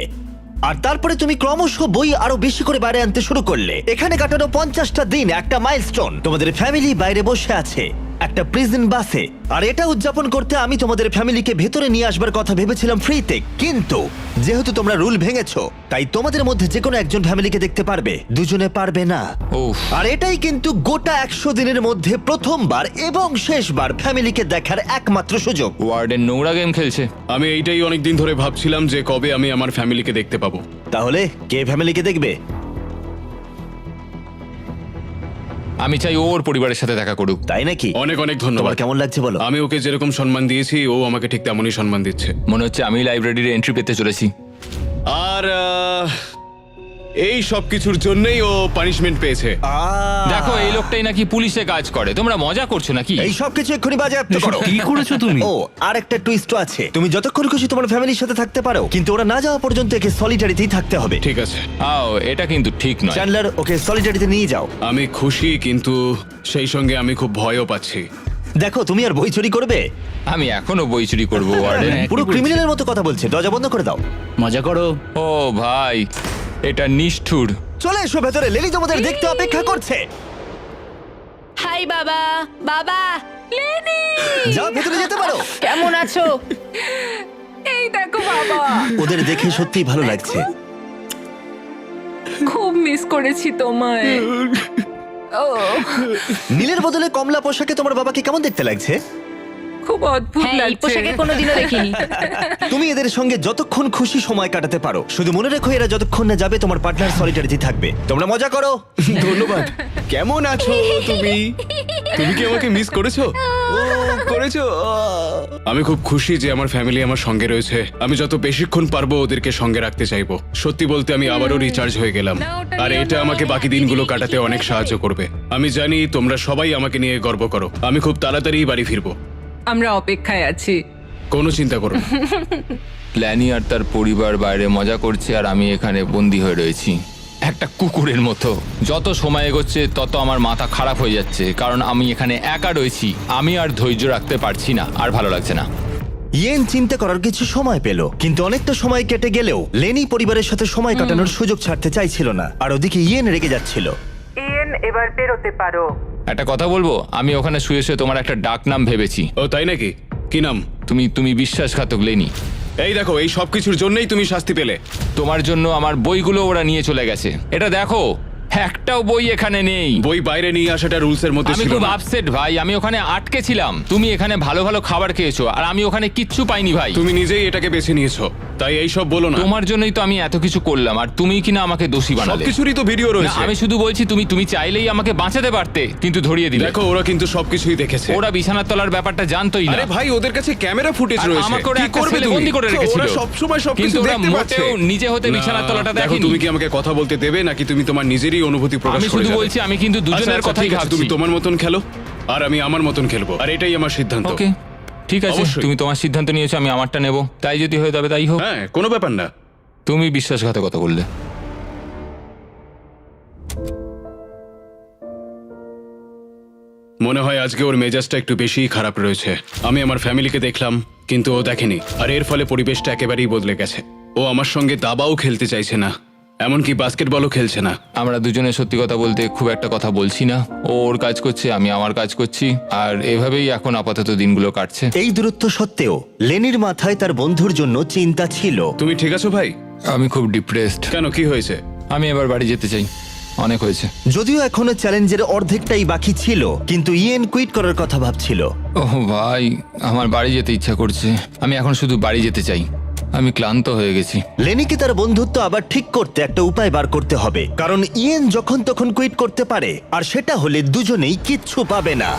আর তারপরে তুমি ক্রমশ বই আরো বেশি করে বাইরে আনতে শুরু করলে। এখানে কাটানো 50টা দিন একটা মাইলস্টোন। তোমাদের ফ্যামিলি বাইরে বসে আছে একটা প্রিজন বাসে, আর এটা উদযাপন করতে আমি তোমাদের ফ্যামিলিকে ভেতরে নিয়ে আসবার কথা ভেবেছিলাম ফ্রিতে। কিন্তু যেহেতু তোমরা রুল ভেঙেছো, তাই তোমাদের মধ্যে যে কোনো একজন ফ্যামিলিকে দেখতে পারবে, দুজনে পারবে না। উফ। আর এটাই কিন্তু গোটা 100 দিনের মধ্যে প্রথমবার এবং শেষবার ফ্যামিলিকে দেখার একমাত্র সুযোগ। ওয়ার্ডেন নোংরা গেম খেলছে। আমি এইটাই অনেকদিন ধরে ভাবছিলাম যে কবে আমি আমার ফ্যামিলিকে দেখতে পাবো। তাহলে কে ফ্যামিলিকে দেখবে? আমি চাই ও ওর পরিবারের সাথে দেখা করুক। তাই নাকি? অনেক অনেক তোমার ধন্যবাদ। কেমন লাগছে বলো? আমি ওকে যেরকম সম্মান দিয়েছি, ও আমাকে ঠিক তেমনই সম্মান দিচ্ছে। মনে হচ্ছে আমি লাইব্রেরির এন্ট্রি পেতে চলেছি। আর এই সব কিছুর জন্যই ও পানিশমেন্ট পেয়েছে। দেখো এই লোকটাই নাকি পুলিশে কাজ করে, তোমরা মজা করছো নাকি? এই সব কিছু এক্ষুনি বাজেয়াপ্ত করো। কি করেছো তুমি? ও আর একটা টুইস্টও আছে, তুমি যতক্ষণ খুশি তোমার ফ্যামিলির সাথে থাকতে পারো, কিন্তু ওরা না যাওয়া পর্যন্ত একে সলিটারিতেই থাকতে হবে। ঠিক আছে, এটা কিন্তু ঠিক নয়। চ্যান্ডলার, ওকে সলিটারিতে নিয়ে যাও। আমি খুশি, কিন্তু সেই সঙ্গে আমি খুব ভয়ও পাচ্ছি। দেখো, তুমি আর বই চুরি করবে? আমি এখনো বই চুরি করবো ওয়ার্ডেন। পুরো ক্রিমিনালের মতো কথা বলছে। দরজা বন্ধ করে দাও। মজা করো। ও ভাই, এটা নিষ্ঠুর। চলে এসো ভেতরে, লেলি তোমাদের দেখতে অপেক্ষা করছে। হাই বাবা। বাবা, লেনি যাও, ভেতরে যেতে পারো। কেমন আছো? এই দেখো বাবা, ওদের দেখে সত্যিই ভালো লাগছে। খুব মিস করেছি তোমায়। ও, নীলের বদলে কমলা পোশাকে তোমার বাবাকে কেমন দেখতে লাগছে? খুব অদ্ভুত হ্যাঁ, এই লাগছে। পোশাকে কোনোদিনও দেখিনি। তুমি এদের সঙ্গে যতক্ষণ খুশি সময় কাটাতে পারো। শুধু মনে রেখো, এরা যতক্ষণ না যাবে তোমার পার্টনার সলিটারিতে থাকবে। তোমরা মজা করো। ধন্যবাদ। কেমন আছো তুমি? তুমি কি আমাকে মিস করেছো? করেছো? আমি খুব খুশি যে আমার ফ্যামিলি আমার সঙ্গে রয়েছে। আমি যত বেশিক্ষণ পারবো ওদেরকে সঙ্গে রাখতে চাইবো। সত্যি বলতে আমি আবারও রিচার্জ হয়ে গেলাম, আর এটা আমাকে বাকি দিনগুলো কাটাতে অনেক সাহায্য করবে। আমি জানি তোমরা সবাই আমাকে নিয়ে গর্ব করো। আমি খুব তাড়াতাড়ি বাড়ি ফিরবো। আমরা অপেক্ষায় আছি। কোনো চিন্তা করো না। ল্যানি আর তার পরিবার বাইরে মজা করছে, আর আমি এখানে বন্দি হয়ে রয়েছি একটা কুকুরের মতো। যত সময় এগোচ্ছে তত আমার মাথা খারাপ হয়ে যাচ্ছে, কারণ আমি এখানে একা রয়েছি। আমি আর ধৈর্য রাখতে পারছি না, আর ভালো লাগছে না। ইয়েন চিন্তা করার কিছু সময় পেল, কিন্তু অনেকটা সময় কেটে গেলেও লেনি পরিবারের সাথে সময় কাটানোর সুযোগ ছাড়তে চাইছিল না। আর ওদিকে ইয়েন রেগে যাচ্ছিল। ইয়েন, এবার বেরোতে পারো। একটা কথা বলবো, আমি ওখানে শুয়ে শুয়ে তোমার একটা ডাক নাম ভেবেছি। ও তাই নাকি? কি নাম? তুমি বিশ্বাসঘাতক লেনি। এই দেখো, এই সব কিছুর জন্যই তুমি শাস্তি পেলে। তোমার জন্য আমার বইগুলো ওরা নিয়ে চলে গেছে। এটা দেখো, একটাও বই এখানে নেই। বই বাইরে নিয়ে আসাটা রুলস এর মধ্যে আমি ছিল খুব না। আপসেট ভাই, আমি ওখানে আটকে ছিলাম। তুমি এখানে ভালো ভালো খাবার খেয়েছো, আর আমি ওখানে কিচ্ছু পাইনি ভাই। তুমি নিজেই এটাকে বেছে নিয়েছো, তাই এই সব বলো না। তোমার জন্যই তো আমি এত কিছু করলাম, আর তুমি কিনা আমাকে দোষী বানালে। সবকিছুরই তো ভিডিও না, রয়েছে। আমি শুধু বলছি তুমি চাইলেই আমাকে বাঁচাতে পারতে, কিন্তু ধরিয়ে দিলে। দেখো, ওরা কিন্তু সবকিছুই দেখেছে। ওরা বিছানার তলার ব্যাপারটা জানতোই না। আরে ভাই, ওদের কাছে ক্যামেরা ফুটেজ আর রয়েছে। আমাকে ওরা কি একটা করবে সেলে তুমি? বন্দি করে রেখেছিল। ওরা সবসময় সবকিছু কিন্তু ওরা দেখতে পাচ্ছে। মোটেও নিজে হতে না, বিছানার তলাটা দেখো, দেখেনি। তুমি কি আমাকে কথা বলতে দেবে, নাকি তুমি তোমার নিজেরই অনুভূতি প্রকাশ আমি করে শুধু যাবে? বলছি, আমি কিন্তু দুজনের আচ্ছা, কথাই ঠিক আছে, ভাবছি। তুমি তোমার মতন খেলো, আর আমি আমার মতন খেলবো, আর এটাই আমার সিদ্ধান্ত। ওকে, ঠিক আছে, অবশ্যই। তুমি তোমার সিদ্ধান্ত নিয়েছো, আমি আমারটা নেব। তাই যদি হয়ে যাবে তাই হোক। হ্যাঁ, কোনো ব্যাপার না। তুমি বিশ্বাসঘাতকতা করলে। মনে হয় আজকে ওর মেজাজটা একটু বেশিই খারাপ রয়েছে। আমি আমার ফ্যামিলিকে দেখলাম, কিন্তু ও দেখেনি, আর এর ফলে পরিবেশটা একেবারেই বদলে গেছে। ও আমার সঙ্গে দাবাও খেলতে চাইছে না, এমনকি বাস্কেটবলও খেলছে না। আমরা দুজনে সত্যি কথা বলতে খুব একটা কথা বলছি না। ও ওর কাজ করছে, আমি আমার কাজ করছি, আর এভাবেই এখন আপাতত দিনগুলো কাটছে। এই দূরত্ব সত্ত্বেও লেনির মাথায় তার বন্ধুর জন্য চিন্তা ছিল। তুমি ঠিক আছো ভাই? আমি খুব ডিপ্রেসড। কেন, কি হয়েছে? আমি এবার বাড়ি যেতে চাই, অনেক হয়েছে। যদিও এখনো চ্যালেঞ্জের অর্ধেকটাই বাকি ছিল, কিন্তু ইয়েন কুইট করার কথা ভাবছিল। ওহ ভাই, আমার বাড়ি যেতে ইচ্ছা করছে। আমি এখন শুধু বাড়ি যেতে চাই, আমি ক্লান্ত হয়ে গেছি। লেনিকে তার বন্ধুত্ব আবার ঠিক করতে একটা উপায় বার করতে হবে, কারণ ইয়েন যখন তখন কুইট করতে পারে, আর সেটা হলে দুজনেই কিচ্ছু পাবে না।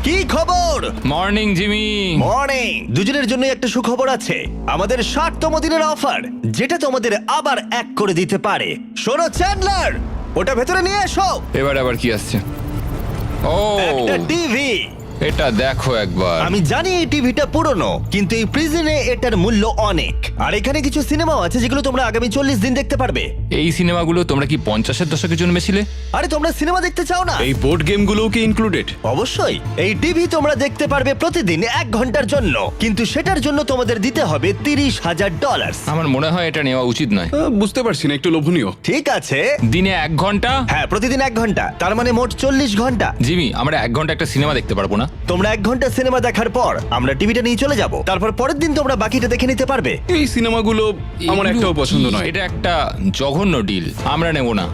কি খবর? Morning Jimmy. মর্নিং। দুজনের জন্য একটা সুখবর আছে। আমাদের 60তম দিনের অফার, যেটা তোমাদের আবার এক করে দিতে পারে। শোনো চ্যান্ডলার, ওটা ভেতরে নিয়ে এসো। এবার আবার কি আসছে? ও, একটা টিভি। এটা দেখো একবার। আমি জানি এই টিভিটা পুরনো, কিন্তু এই প্রিজনে এটার মূল্য অনেক। আর এখানে কিছু সিনেমাও আছে যেগুলো তোমরা আগামী 40 দিন দেখতে পারবে। এই সিনেমাগুলো তোমরা কি 50-এর দশকে জন্মেছিলে? আরে তোমরা সিনেমা দেখতে চাও না? এই বোর্ড গেমগুলোও কি ইনক্লুডেড? অবশ্যই। এই টিভি তোমরা দেখতে পারবে প্রতিদিন 1 ঘন্টার জন্য, কিন্তু সেটার জন্য তোমাদের দিতে হবে $30,000। আমার মনে হয় এটা নেওয়া উচিত নয়। বুঝতে পারছি না, একটু লোভনীয়। ঠিক আছে। দিনে 1 ঘন্টা? হ্যাঁ, প্রতিদিন 1 ঘন্টা, তার মানে মোট 40 ঘন্টা। জিমি, আমরা 1 ঘন্টা একটা সিনেমা দেখতে পারবো না? তোমরা 1 ঘন্টা সিনেমা দেখার পর আমরা টিভিটা নিয়ে চলে যাব, তারপর পরের দিন তোমরা বাকিটা দেখে নিতে পারবে। এই সিনেমাগুলো আমার এগুলো একটাও পছন্দ কি? নয়। এটা একটা জঘন্য ডিল, আমরা নেব না।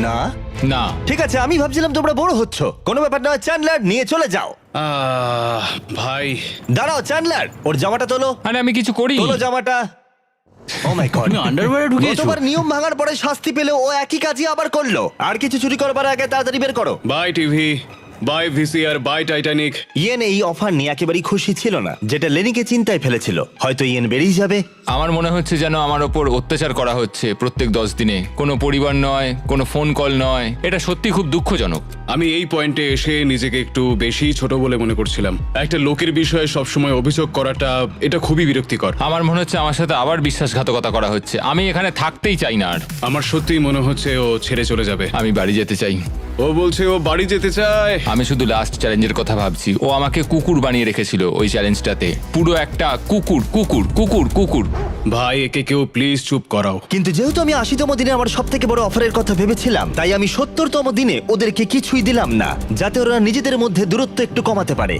না, না। ঠিক আছে, আমি ভাবছিলাম তোমরা বড় হচ্ছ। কোনো ব্যাপার নয়, চ্যান্ডলার, নিয়ে চলে যাও। ভাই, দাঁড়াও চ্যান্ডলার, ওর জামাটা তোলো। আরে আমি কিছু করি। তোলো জামাটা। ও মাই গড, তুমি আন্ডারওয়্যারে ঢুকিয়েছো? গতবার নিয়ম ভাঙার পরে শাস্তি পেলে ও একই কাজই আবার করলো। আর কিছু চুরি করবার আগে তাড়াতাড়ি বের করো। Bye TV. Bye VCR, bye Titanic. ইয়েন এই অফার নিয়ে একেবারেই খুশি ছিল না, যেটা লেনিকে চিন্তায় ফেলেছিল। হয়তো ইয়েন বেরিয়ে যাবে। আমার মনে হচ্ছে যেন আমার ওপর অত্যাচার করা হচ্ছে প্রত্যেক 10 দিনে। কোনো পরিবার নয়, কোনো ফোন কল নয়। এটা সত্যি খুব দুঃখজনক। আমি এই পয়েন্টে এসে নিজেকে একটু বেশি ছোট বলে মনে করছিলাম। একটা লোকের বিষয়ে সবসময় অভিযোগ করাটা এটা খুবই বিরক্তিকর। আমার মনে হচ্ছে আমার সাথে আবার বিশ্বাসঘাতকতা করা হচ্ছে। আমি এখানে থাকতেই চাই না আর। আমার সত্যিই মনে হচ্ছে ও ছেড়ে চলে যাবে। আমি বাড়ি যেতে চাই। ও বলছে ও বাড়ি যেতে চায়। আমি শুধু লাস্ট চ্যালেঞ্জের কথা ভাবছি। ও আমাকে কুকুর বানিয়ে রেখেছিল ওই চ্যালেঞ্জটাতে। পুরো একটা কুকুর কুকুর কুকুর কুকুর। ভাই একে কেউ প্লিজ চুপ করাও। কিন্তু যেহেতু আমি 80তম দিনে আমার সব থেকে বড় অফারের কথা ভেবেছিলাম, তাই আমি 70তম দিনে ওদেরকে কিছুই দিলাম না, যাতে ওরা নিজেদের মধ্যে দূরত্ব একটু কমাতে পারে।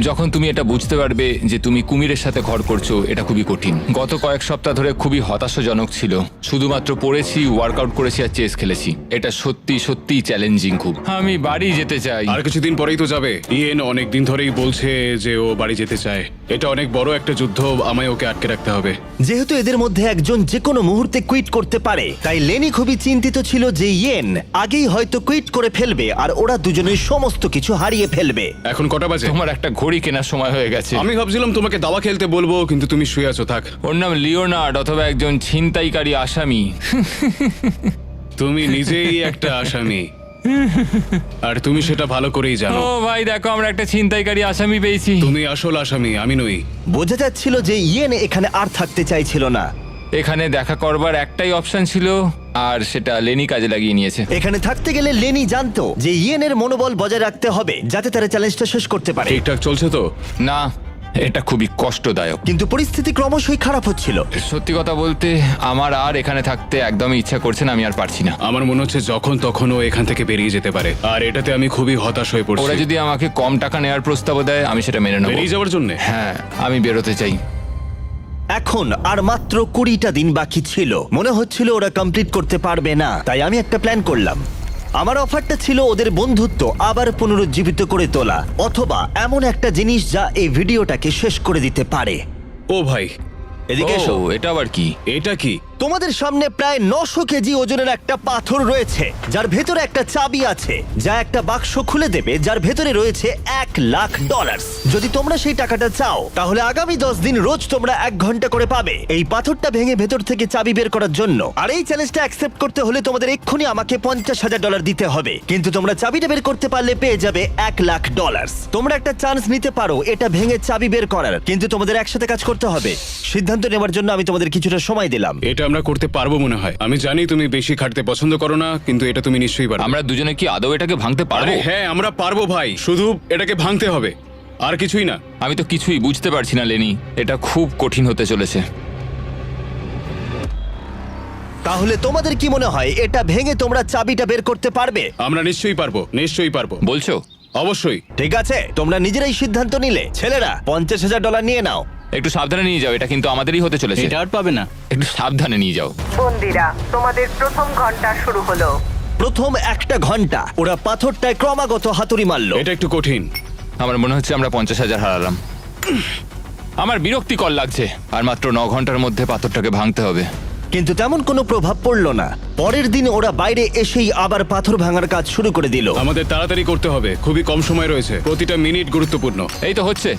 যখন তুমি এটা বুঝতে পারবে যে তুমি কুমিরের সাথে ঘর করছো, এটা খুবই কঠিন। গত কয়েক সপ্তাহ ধরে খুবই হতাশাজনক ছিল। শুধুমাত্র পড়েছি, ওয়ার্কআউট করেছি আর চেস খেলেছি। এটা সত্যি সত্যি চ্যালেঞ্জিং খুব। আমি বাড়ি যেতে চাই। আর কিছুদিন পরেই তো যাবে। ইয়েন অনেক দিন ধরেই বলছে যে ও বাড়ি যেতে চায়। এটা অনেক বড় একটা যুদ্ধ, আমায় ওকে আটকে রাখতে হবে। যেহেতু এদের মধ্যে একজন যে কোনো মুহূর্তে কুইট করতে পারে, তাই লেনি খুবই চিন্তিত ছিল যে ইয়েন আগেই হয়তো কুইট করে ফেলবে আর ওরা দুজনেই সমস্ত কিছু হারিয়ে ফেলবে। এখন কটা বাজে? তোমার একটা ঘড়ি কেনার সময় হয়ে গেছে। আমি ভাবছিলাম তোমাকে দাবা খেলতে বলবো, কিন্তু তুমি শুয়ে আছো। থাক। ওর নাম লিওনার্ড অথবা একজন ছিনতাইকারী আসামি। তুমি নিজেই একটা আসামি, আর তুমি সেটা ভালো করেই জানো। ও ভাই দেখো, আমরা একটা ছিনতাইকারী আসামি পেয়েছি। তুমি আসল আসামি, আমি নই। বোঝা যাচ্ছিল যে ইয়েন এখানে আর থাকতে চাইছিল না। এখানে দেখা করবার একটাই অপশন ছিল, আর সেটা লেনি কাজে লাগিয়ে নিয়েছে। এখানে থাকতে গেলে লেনি জানতো যে ইয়েনের মনোবল বজায় রাখতে হবে, যাতে তারা চ্যালেঞ্জটা শেষ করতে পারে। ঠিকঠাক চলছে তো? না, এটা খুবই কষ্টদায়ক। কিন্তু পরিস্থিতি ক্রমশই খারাপ হচ্ছিল। সত্যি কথা বলতে আমার আর এখানে থাকতে একদমই ইচ্ছা করছে না। আমি আর পারছি না। আমার মনে হচ্ছে যখন তখন ও এখান থেকে বেরিয়ে যেতে পারে, আর এটাতে আমি খুবই হতাশ হয়ে ওরা পড়ছি। যদি আমাকে কম টাকা নেওয়ার প্রস্তাব দেয়, আমি সেটা মেনে নেব। বেরিয়ে যাওয়ার জন্য? হ্যাঁ, আমি বেরোতে চাই। এখন আর মাত্র 20টা দিন বাকি ছিল। মনে হচ্ছিল ওরা কমপ্লিট করতে পারবে না, তাই আমি একটা প্ল্যান করলাম। আমার অফারটা ছিল ওদের বন্ধুত্ব আবার পুনরুজ্জীবিত করে তোলা, অথবা এমন একটা জিনিস যা এই ভিডিওটাকে শেষ করে দিতে পারে। ও ভাই, এদিকে এসো। ও, এটা আবার কি? এটা কি? তোমাদের সামনে প্রায় 900 কেজি ওজনের একটা পাথর রয়েছে, যার ভেতরে একটা চাবি আছে, যা একটা বাক্স খুলে দেবে, যার ভেতরে রয়েছে $1,00,000। যদি তোমরা সেই টাকাটা চাও, তাহলে আগামী 10 দিন রোজ তোমরা 1 ঘন্টা করে পাবে এই পাথরটা ভেঙে ভেতর থেকে চাবি বের করার জন্য। আর এই চ্যালেঞ্জটা অ্যাকসেপ্ট করতে হলে তোমাদের এক্ষুনি আমাকে $50,000 দিতে হবে। কিন্তু তোমরা চাবিটা বের করতে পারলে পেয়ে যাবে $1,00,000। তোমরা একটা চান্স নিতে পারো এটা ভেঙে চাবি বের করার, কিন্তু তোমাদের একসাথে কাজ করতে হবে। সিদ্ধান্ত নেওয়ার জন্য আমি তোমাদের কিছুটা সময় দিলাম। এটা আমরা করতে পারবো মনে হয়। আমি জানি তুমি বেশি খাটতে পছন্দ করো না, কিন্তু এটা তুমি নিশ্চয়ই পারবে। আমরা দুজনে কি আদৌ এটাকে ভাঙতে আরে পারবো? হ্যাঁ, আমরা পারবো ভাই, শুধু এটাকে ভাঙতে হবে, আর কিছুই না। আমি তো কিছুই বুঝতে পারছি না লেনি। এটা খুব কঠিন হতে চলেছে। তাহলে তোমাদের কি মনে হয় এটা ভেঙে তোমরা চাবিটা বের করতে পারবে? আমরা নিশ্চয়ই পারবো, নিশ্চয়ই পারবো। বলছো? অবশ্যই। ঠিক আছে, তোমরা নিজেরাই সিদ্ধান্ত নিলে। ছেলেরা, $50,000 নিয়ে নাও। একটু সাবধানে নিয়ে যাও, এটা কিন্তু আমাদেরই হতে চলেছে। এটা আর পাবে না। একটু সাবধানে নিয়ে যাও। বন্দিরা, তোমাদের প্রথম ঘন্টা শুরু হলো। প্রথম 1 ঘন্টা ওরা পাথরটায় ক্রমাগত হাতুড়ি মারলো। এটা একটু কঠিন। আমার মনে হচ্ছে আমরা 50,000 হারালাম। আমার বিরক্তিকর লাগছে। আর মাত্র 9 ঘন্টার মধ্যে পাথরটাকে ভাঙতে হবে। কিন্তু তেমন কোনো প্রভাব পড়লো না। পরের দিন ওরা বাইরে এসেই আবার পাথর ভাঙার কাজ শুরু করে দিল। আমাদের তাড়াতাড়ি করতে হবে, খুবই কম সময় রয়েছে, প্রতিটা মিনিট গুরুত্বপূর্ণ। এই তো হচ্ছে।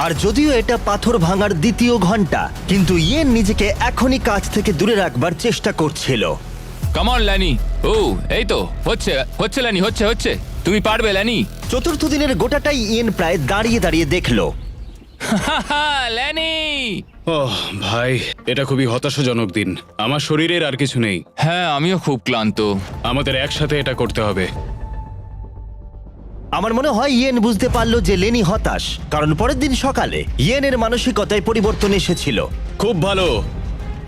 আর যদিও এটা পাথর ভাঙার দ্বিতীয় ঘন্টা, কিন্তু ইয়েন নিজেকে এখনই কাজ থেকে দূরে রাখবার চেষ্টা করছিল। Come on ল্যানি। ও, এই তো হচ্ছে হচ্ছে ল্যানি, হচ্ছে হচ্ছে। তুমি পারবে ল্যানি। চতুর্থ দিনের গোটাটাই ইয়েন প্রায় দাঁড়িয়ে দাঁড়িয়ে দেখলো। ল্যানি। ওহ ভাই, এটা খুবই হতাশাজনক দিন। আমার শরীরের আর কিছু নেই। হ্যাঁ, আমিও খুব ক্লান্ত। আমাদের একসাথে এটা করতে হবে। আমার মনে হয় ইয়েন বুঝতে পারলো যে লেনি হতাশ, কারণ পরের দিন সকালে ইয়েনের মানসিকতায় পরিবর্তন এসেছিল। খুব ভালো,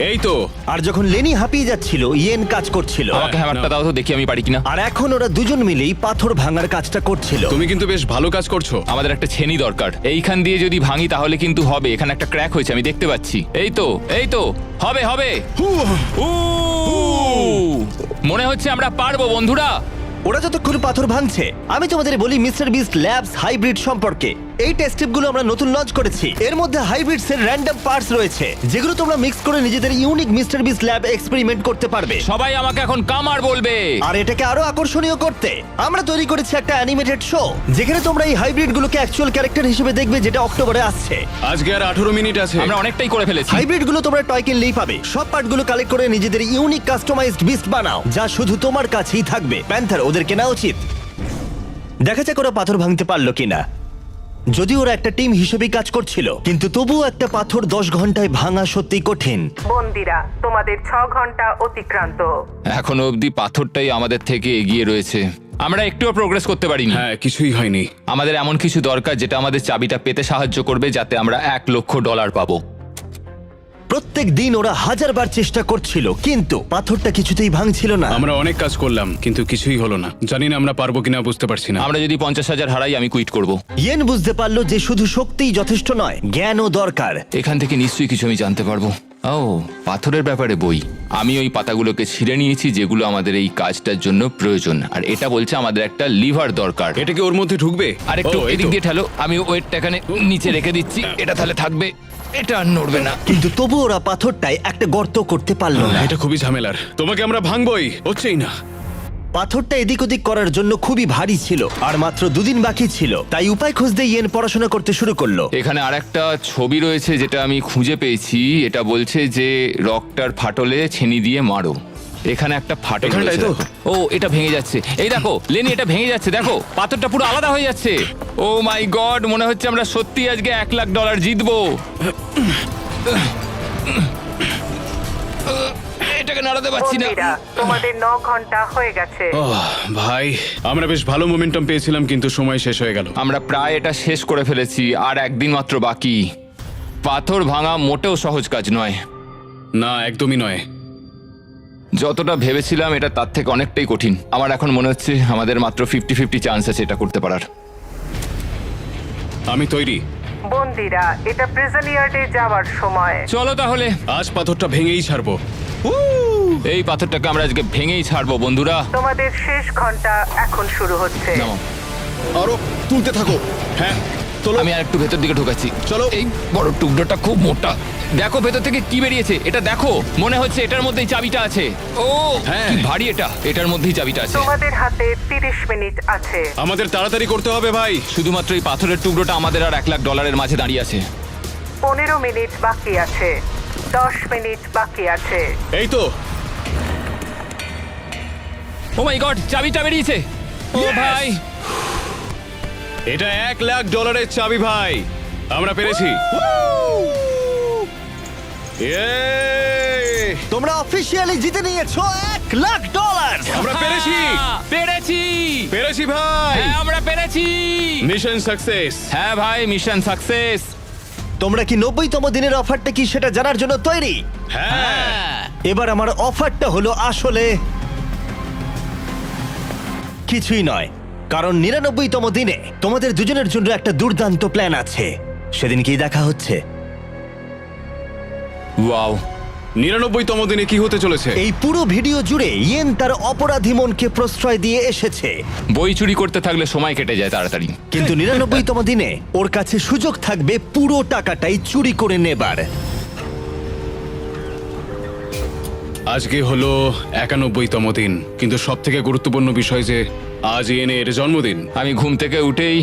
এই তো। আর যখন লেনি হাঁপিয়ে যাচ্ছিল, ইয়েন কাজ করছিল। আমাকে হ্যামারটা দাও তো, দেখি আমি পারি কিনা। আর এখন ওরা দুজন মিলেই পাথর ভাঙার কাজটা করছিল। তুমি কিন্তু বেশ ভালো কাজ করছো। আমাদের একটা ছেনি দরকার। এইখান দিয়ে যদি ভাঙি তাহলে কিন্তু হবে। এখানে একটা ক্র্যাক হয়েছে, আমি দেখতে পাচ্ছি। এই তো, এই তো, হবে হবে। মনে হচ্ছে আমরা পারবো বন্ধুরা। ওরা যতক্ষণ পাথর ভাঙছে, আমি তোমাদের বলি মিস্টার বিস্ট ল্যাবস হাইব্রিড সম্পর্কে। এই টেস্ট টিপগুলো আমরা নতুন লঞ্চ করেছি। এর মধ্যে হাইব্রিডস এর র্যান্ডম পার্টস রয়েছে যেগুলো তোমরা মিক্স করে নিজেদের ইউনিক মিস্টার বিস ল্যাব এক্সপেরিমেন্ট করতে পারবে। সবাই আমাকে এখন কামার বলবে। আর এটাকে আরো আকর্ষণীয় করতে আমরা তৈরি করেছি একটা অ্যানিমেটেড শো যেখানে তোমরা এই হাইব্রিড গুলোকে অ্যাকচুয়াল ক্যারেক্টার হিসেবে দেখবে, যেটা অক্টোবরে আসছে। আজকে আর 18 মিনিট আছে। আমরা অনেকটাই করে ফেলেছি। হাইব্রিড গুলো তোমরা টয় কিনলেই পাবে। সব পার্টগুলো কালেক্ট করে নিজেদের ইউনিক কাস্টমাইজড বিস্ট বানাও যা শুধু তোমার কাছেই থাকবে। প্যান্থার, ওদের কেনা উচিত। দেখা যাক ওরা পাথর ভাঙতে পারলো কিনা। যদি ওরা একটা টিম হিসেবেই কাজ করছিল, কিন্তু তবুও একটা পাথর 10 ঘন্টায় ভাঙা সত্যি কঠিন। বন্দিরা, তোমাদের 6 ঘন্টা অতিক্রান্ত। এখনো অবধি পাথরটাই আমাদের থেকে এগিয়ে রয়েছে। আমরা একটুও প্রোগ্রেস করতে পারিনি। হ্যাঁ, কিছুই হয়নি। আমাদের এমন কিছু দরকার যেটা আমাদের চাবিটা পেতে সাহায্য করবে, যাতে আমরা $1,00,000 পাবো। প্রত্যেক দিন ওরা 1000 বার চেষ্টা করছিল, কিন্তু পাথরটা কিছুতেই ভাঙছিল না। আমরা অনেক কাজ করলাম কিন্তু কিছুই হলো না। জানি না আমরা পারবো কিনা, বুঝতে পারছি না। আমরা যদি 50,000 হারাই আমি কুইট করব। ইয়েন বুঝতে পারলো যে শুধু শক্তিই যথেষ্ট নয়, জ্ঞানও দরকার। এখান থেকে নিশ্চয়ই কিছু আমি জানতে পারবো। ও, পাথরের ব্যাপারে বই। আমি ওই পাতাগুলোকে ছিঁড়ে নিয়েছি যেগুলো আমাদের এই কাজটার জন্য প্রয়োজন। আর এটা বলছে আমাদের একটা লিভার দরকার। এটা কি ওর মধ্যে ঢুকবে? আর একটু ও, এই এদিক তো। দিয়ে ঠেলো। আমি ওয়েটটা এখানে নিচে রেখে দিচ্ছি, এটা তাহলে থাকবে। এটা আর নড়বে না। কিন্তু তবু ওরা পাথরটায় একটা গর্ত করতে পারলো না। এটা খুবই ঝামেলার। তোমাকে আমরা ভাঙবই, হচ্ছেই না। পাথরটা এদিক ওদিক করার জন্য খুবই ভারী ছিল, আর মাত্র 2 দিন বাকি ছিল। তাই উপায় খুঁজতে ইয়েন পড়াশোনা করতে শুরু করলো। এখানে আরেকটা ছবি রয়েছে যেটা আমি খুঁজে পেয়েছি। এটা বলছে যে রকটার ফাটলে ছেনি দিয়ে মারো। এখানে একটা ফাটল এখানটায় রয়েছে। তো? ও, এটা ভেঙে যাচ্ছে। এই দেখো লেনি, এটা ভেঙে যাচ্ছে। দেখো পাথরটা পুরো আলাদা হয়ে যাচ্ছে। ও মাই গড, মনে হচ্ছে আমরা সত্যি আজকে $1,00,000 জিতবো। এটাকে নাড়াতে পারছি না। বন্দিরা, তোমাদের 9 ঘন্টা হয়ে গেছে। ভাই, আমরা বেশ ভালো মোমেন্টাম পেয়েছিলাম কিন্তু সময় শেষ হয়ে গেল। আমরা প্রায় এটা শেষ করে ফেলেছি, আর একদিন মাত্র বাকি। পাথর ভাঙা মোটেও সহজ কাজ নয়। না, একদমই নয়। যতটা ভেবেছিলাম এটা তার থেকে অনেকটাই কঠিন। আমার এখন মনে হচ্ছে আমাদের মাত্র 50-50 চান্স আছে এটা করতে পারার। আমি তৈরি। বন্দিরা, এটা প্রিজন ইয়ার্ডে যাওয়ার সময়। চলো তাহলে, আজ পাথরটা ভেঙেই ছাড়বো। এই পাথরটাকে আমরা আজকে ভেঙেই ছাড়বো বন্ধুরা। তোমাদের শেষ ঘন্টা এখন শুরু হচ্ছে। নামো। আরো তুলতে থাকো। হ্যাঁ, চলো। আমি আর একটু ভেতর দিকে ঢোকাচ্ছি। চলো। এই বড় টুকরোটা খুব মোটা। দেখো ভেতর থেকে কি বেরিয়েছে। এটা দেখো, মনে হচ্ছে এটার মধ্যেই চাবিটা আছে। ও হ্যাঁ। কি ভারী এটা। এটার মধ্যেই চাবিটা আছে। তোমাদের হাতে 30 মিনিট আছে। আমাদের তাড়াতাড়ি করতে হবে ভাই। শুধুমাত্র এই পাথরের টুকরোটা আমাদের আর $1,00,000 মাঝে দাঁড়িয়ে আছে। 15 মিনিট বাকি আছে। 10 মিনিট বাকি আছে। এই তো। ও মাই গড, চাবিটা বেরিয়েছে। ও ভাই, এটা $1,00,000 চাবি ভাই। আমরা পেরেছি। Yay! তোমরা অফিসিয়ালি জিতে নিয়েছো $1,00,000। আমরা পেরেছি। পেরেছি। পেরেছি ভাই। হ্যাঁ, আমরা পেরেছি। Mission success. হ্যাঁ ভাই, মিশন সাকসেস। তোমরা কি 90তম দিনের অফারটা কি সেটা জানার জন্য তৈরি? হ্যাঁ। এবার আমার অফারটা হলো আসলে কিছুই নয়, কারণ 99তম দিনে তোমাদের দুজনের জন্য একটা দুর্দান্ত প্ল্যান আছে। সেদিন কি দেখা হচ্ছে? ওয়াও, 99তম দিনে কি হতে চলেছে? এই পুরো ভিডিও জুড়ে ইয়েন তার অপরাধী মনকে প্রশ্রয় দিয়ে এসেছে, বই চুরি করতে থাকলে সময় কেটে যায় তাড়াতাড়ি। কিন্তু 99তম দিনে ওর কাছে সুযোগ থাকবে পুরো টাকাটাই চুরি করে নেবার। আজকে হলো 91তম দিন, কিন্তু সব থেকে গুরুত্বপূর্ণ বিষয় যে আজ ইয়েনের জন্মদিন। আমি ঘুম থেকে উঠেই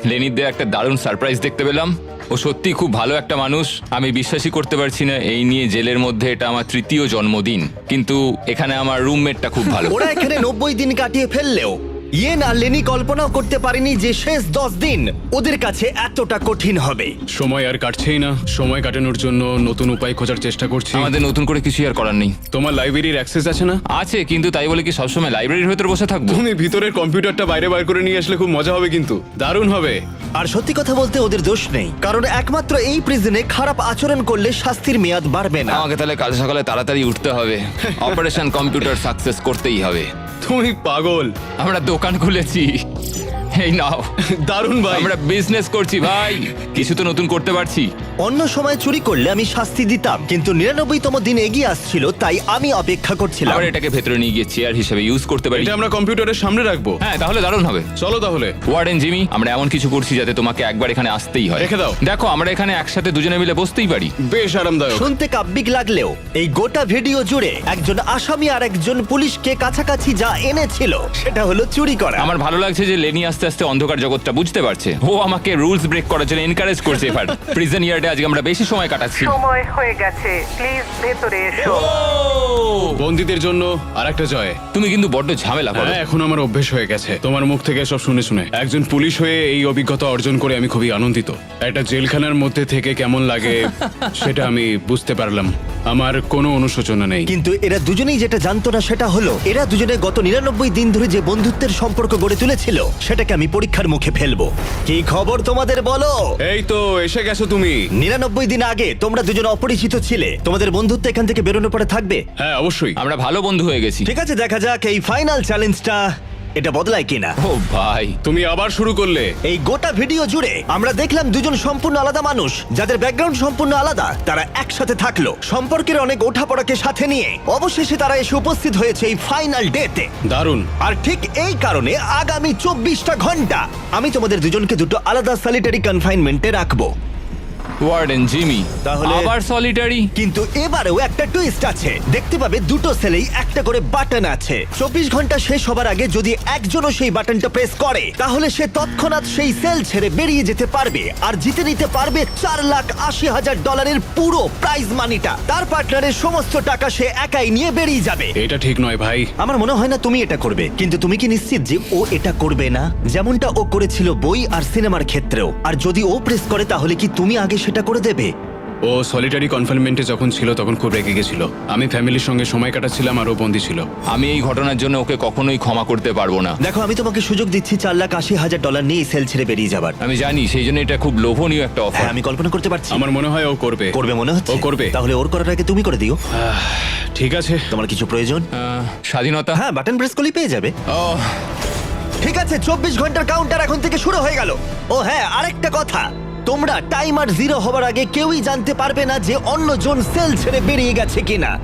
লেনির দিয়ে একটা দারুণ সারপ্রাইজ দেখতে পেলাম। ও সত্যি খুব ভালো একটা মানুষ। আমি বিশ্বাসই করতে পারছি না এই নিয়ে জেলের মধ্যে এটা আমার 3য় জন্মদিন, কিন্তু এখানে আমার রুমমেটটা খুব ভালো। ওরা এখানে 90 দিন কাটিয়ে ফেললেও ইয়েন আর লেনি কল্পনাও করতে পারেনি যে শেষ 10 দিন ওদের কাছে এতটা কঠিন হবে। সময় আর কাটছেই না। সময় কাটানোর জন্য নতুন উপায় খোঁজার চেষ্টা করছি। আমাদের নতুন করে কিছু আর করার নেই। তোমার লাইব্রেরির অ্যাক্সেস আছে না? আছে, কিন্তু তাই বলে কি সবসময় লাইব্রেরির ভেতর বসে থাকবো? তুমি ভিতরের কম্পিউটারটা বাইরে বার করে নিয়ে আসলে খুব মজা হবে, কিন্তু দারুণ হবে। আর সত্যি কথা বলতে ওদের দোষ নেই, কারণ একমাত্র এই প্রিজনে খারাপ আচরণ করলে শাস্তির মেয়াদ বাড়বে না। আমাকে তাহলে কাল সকালে তাড়াতাড়ি উঠতে হবে। অপারেশন কম্পিউটার সাকসেস করতেই হবে। তুমি পাগল। আমরা দোকান খুলেছি। এই নাও। দারুণ ভাই। আমরা বিজনেস করছি ভাই। কিছু তো নতুন করতে পারছি। অন্য সময় চুরি করলে আমি শাস্তি দিতাম, কিন্তু 99তম দিন এগিয়ে আসছিল, তাই আমি অপেক্ষা করছিলাম। আবার এটাকে ভেতরে নিয়ে গিয়ে চেয়ার হিসেবে ইউজ করতে পারি। এটা আমরা কম্পিউটারের সামনে রাখবো। হ্যাঁ, তাহলে দারুণ হবে। চলো তাহলে। ওয়ার্ডেন জিমি, আমরা এমন কিছু করছি যাতে তোমাকে একবার এখানে আসতেই হয়। রেখে দাও। দেখো, আমরা এখানে একসাথে দুজনে মিলে বসতেই পারি। বেশ আরামদায়ক। শুনতে কাব্যিক লাগলেও এই গোটা ভিডিও জুড়ে একজন আসামি আর একজন পুলিশকে কাছাকাছি যা এনেছিল সেটা হলো চুরি করা। আমার ভালো লাগছে যে লেনি আস্তে আস্তে অন্ধকার জগৎটা বুঝতে পারছে। ও আমাকে রুলস ব্রেক করার জন্য এনকারেজ করছে। এবার প্রিজন ইয়ার্ডে আজকে আমরা বেশি সময় কাটাচ্ছি। সময় হয়ে গেছে, প্লিজ ভেতরে এসো। বন্দীদের জন্য আরেকটা জয়। তুমি কিন্তু বড্ড ঝামেলা করো। হ্যাঁ, এখন আমার অভ্যেস হয়ে গেছে তোমার মুখ থেকে সব শুনে শুনে। একজন পুলিশ হয়ে এই অভিজ্ঞতা অর্জন করে আমি খুবই আনন্দিত। একটা জেলখানার মধ্যে থেকে কেমন লাগে সেটা আমি বুঝতে পারলাম। আমার কোনো অনুশোচনা নেই। কিন্তু এরা দুজনেই যেটা জানতো না সেটা হলো এরা দুজনে গত 99 দিন ধরে যে বন্ধুত্বের সম্পর্ক গড়ে তুলেছিল সেটাকে আমি পরীক্ষার মুখে ফেলবো। কি খবর তোমাদের বলো? এই তো এসে গেছো তুমি। 99 দিন আগে তোমরা দুজন অপরিচিত ছিলে, তোমাদের বন্ধুত্ব এখান থেকে বেরোনোর পরে থাকবে। হ্যাঁ, অবশ্যই। আমরা ভালো বন্ধু হয়ে গেছি। ঠিক আছে, দেখা যাক এই ফাইনাল চ্যালেঞ্জটা এটা বদলায় কিনা। ও ভাই, তুমি আবার শুরু করলে। এই গোটা ভিডিও জুড়ে আমরা দেখলাম দুজন সম্পূর্ণ আলাদা মানুষ যাদের ব্যাকগ্রাউন্ড সম্পূর্ণ আলাদা, তারা একসাথে থাকলো, সম্পর্কের অনেক ওঠাপড়াকে সাথে নিয়ে অবশেষে তারা এসে উপস্থিত হয়েছে এই ফাইনাল ডেতে। দারুণ। আর ঠিক এই কারণে আগামী 24টা ঘন্টা আমি তোমাদের দুজনকে দুটো আলাদা সলিটারি কনফাইনমেন্টে রাখবো। ওয়ার্ডেন জিমি, তাহলে- আবার সলিটারি? কিন্তু এবারেও একটা টুইস্ট আছে। দেখতে পাবে দুটো সেলেই একটা করে বাটন আছে। 24 ঘন্টা শেষ হবার আগে যদি একজনও সেই বাটনটা প্রেস করে তাহলে সে তৎক্ষণাৎ সেই সেল ছেড়ে বেরিয়ে যেতে পারবে আর জিতে নিতে পারবে $4,80,000 পুরো প্রাইজ মানিটা। তার পার্টনারের সমস্ত টাকা সে একাই নিয়ে বেরিয়ে যাবে। এটা ঠিক নয় ভাই। আমার মনে হয় না তুমি এটা করবে, কিন্তু তুমি কি নিশ্চিত যে ও এটা করবে না, যেমনটা ও করেছিল বই আর সিনেমার ক্ষেত্রেও? আর যদি ও প্রেস করে তাহলে কি তুমি আগে সেটা করে দেবে? ও সলিটারি কনফাইনমেন্টে যখন ছিল তখন খুব রেগে গেছিল। আমি ফ্যামিলির সঙ্গে সময় কাটাচ্ছিলাম আর ও বন্দী ছিল। আমি এই ঘটনার জন্য ওকে কখনোই ক্ষমা করতে পারবো না। দেখো, আমি তোমাকে সুযোগ দিচ্ছি $4,80,000 নিয়ে সেল ছেড়ে বেরিয়ে যাবার। আমি জানি, সেই জন্য এটা খুব লোভনীয় একটা অফার। হ্যাঁ, আমি কল্পনা করতে পারছি। আমার মনে হয় ও করবে। করবে মনে হচ্ছে? ও করবে। তাহলে ওর করার আগে তুমি করে দিও। ঠিক আছে। তোমার কিছু প্রয়োজন? স্বাধীনতা? হ্যাঁ, বাটন প্রেস করলেই পেয়ে যাবে। ও, ঠিক আছে, 24 ঘন্টার কাউন্টার এখন থেকে শুরু হয়ে গেল। ও হ্যাঁ, আরেকটা কথা, তোমরা টাইমার 0 হবার আগে কেউই জানতে পারবে না যে অন্যজন সেল ছেড়ে বেরিয়ে গেছে কিনা।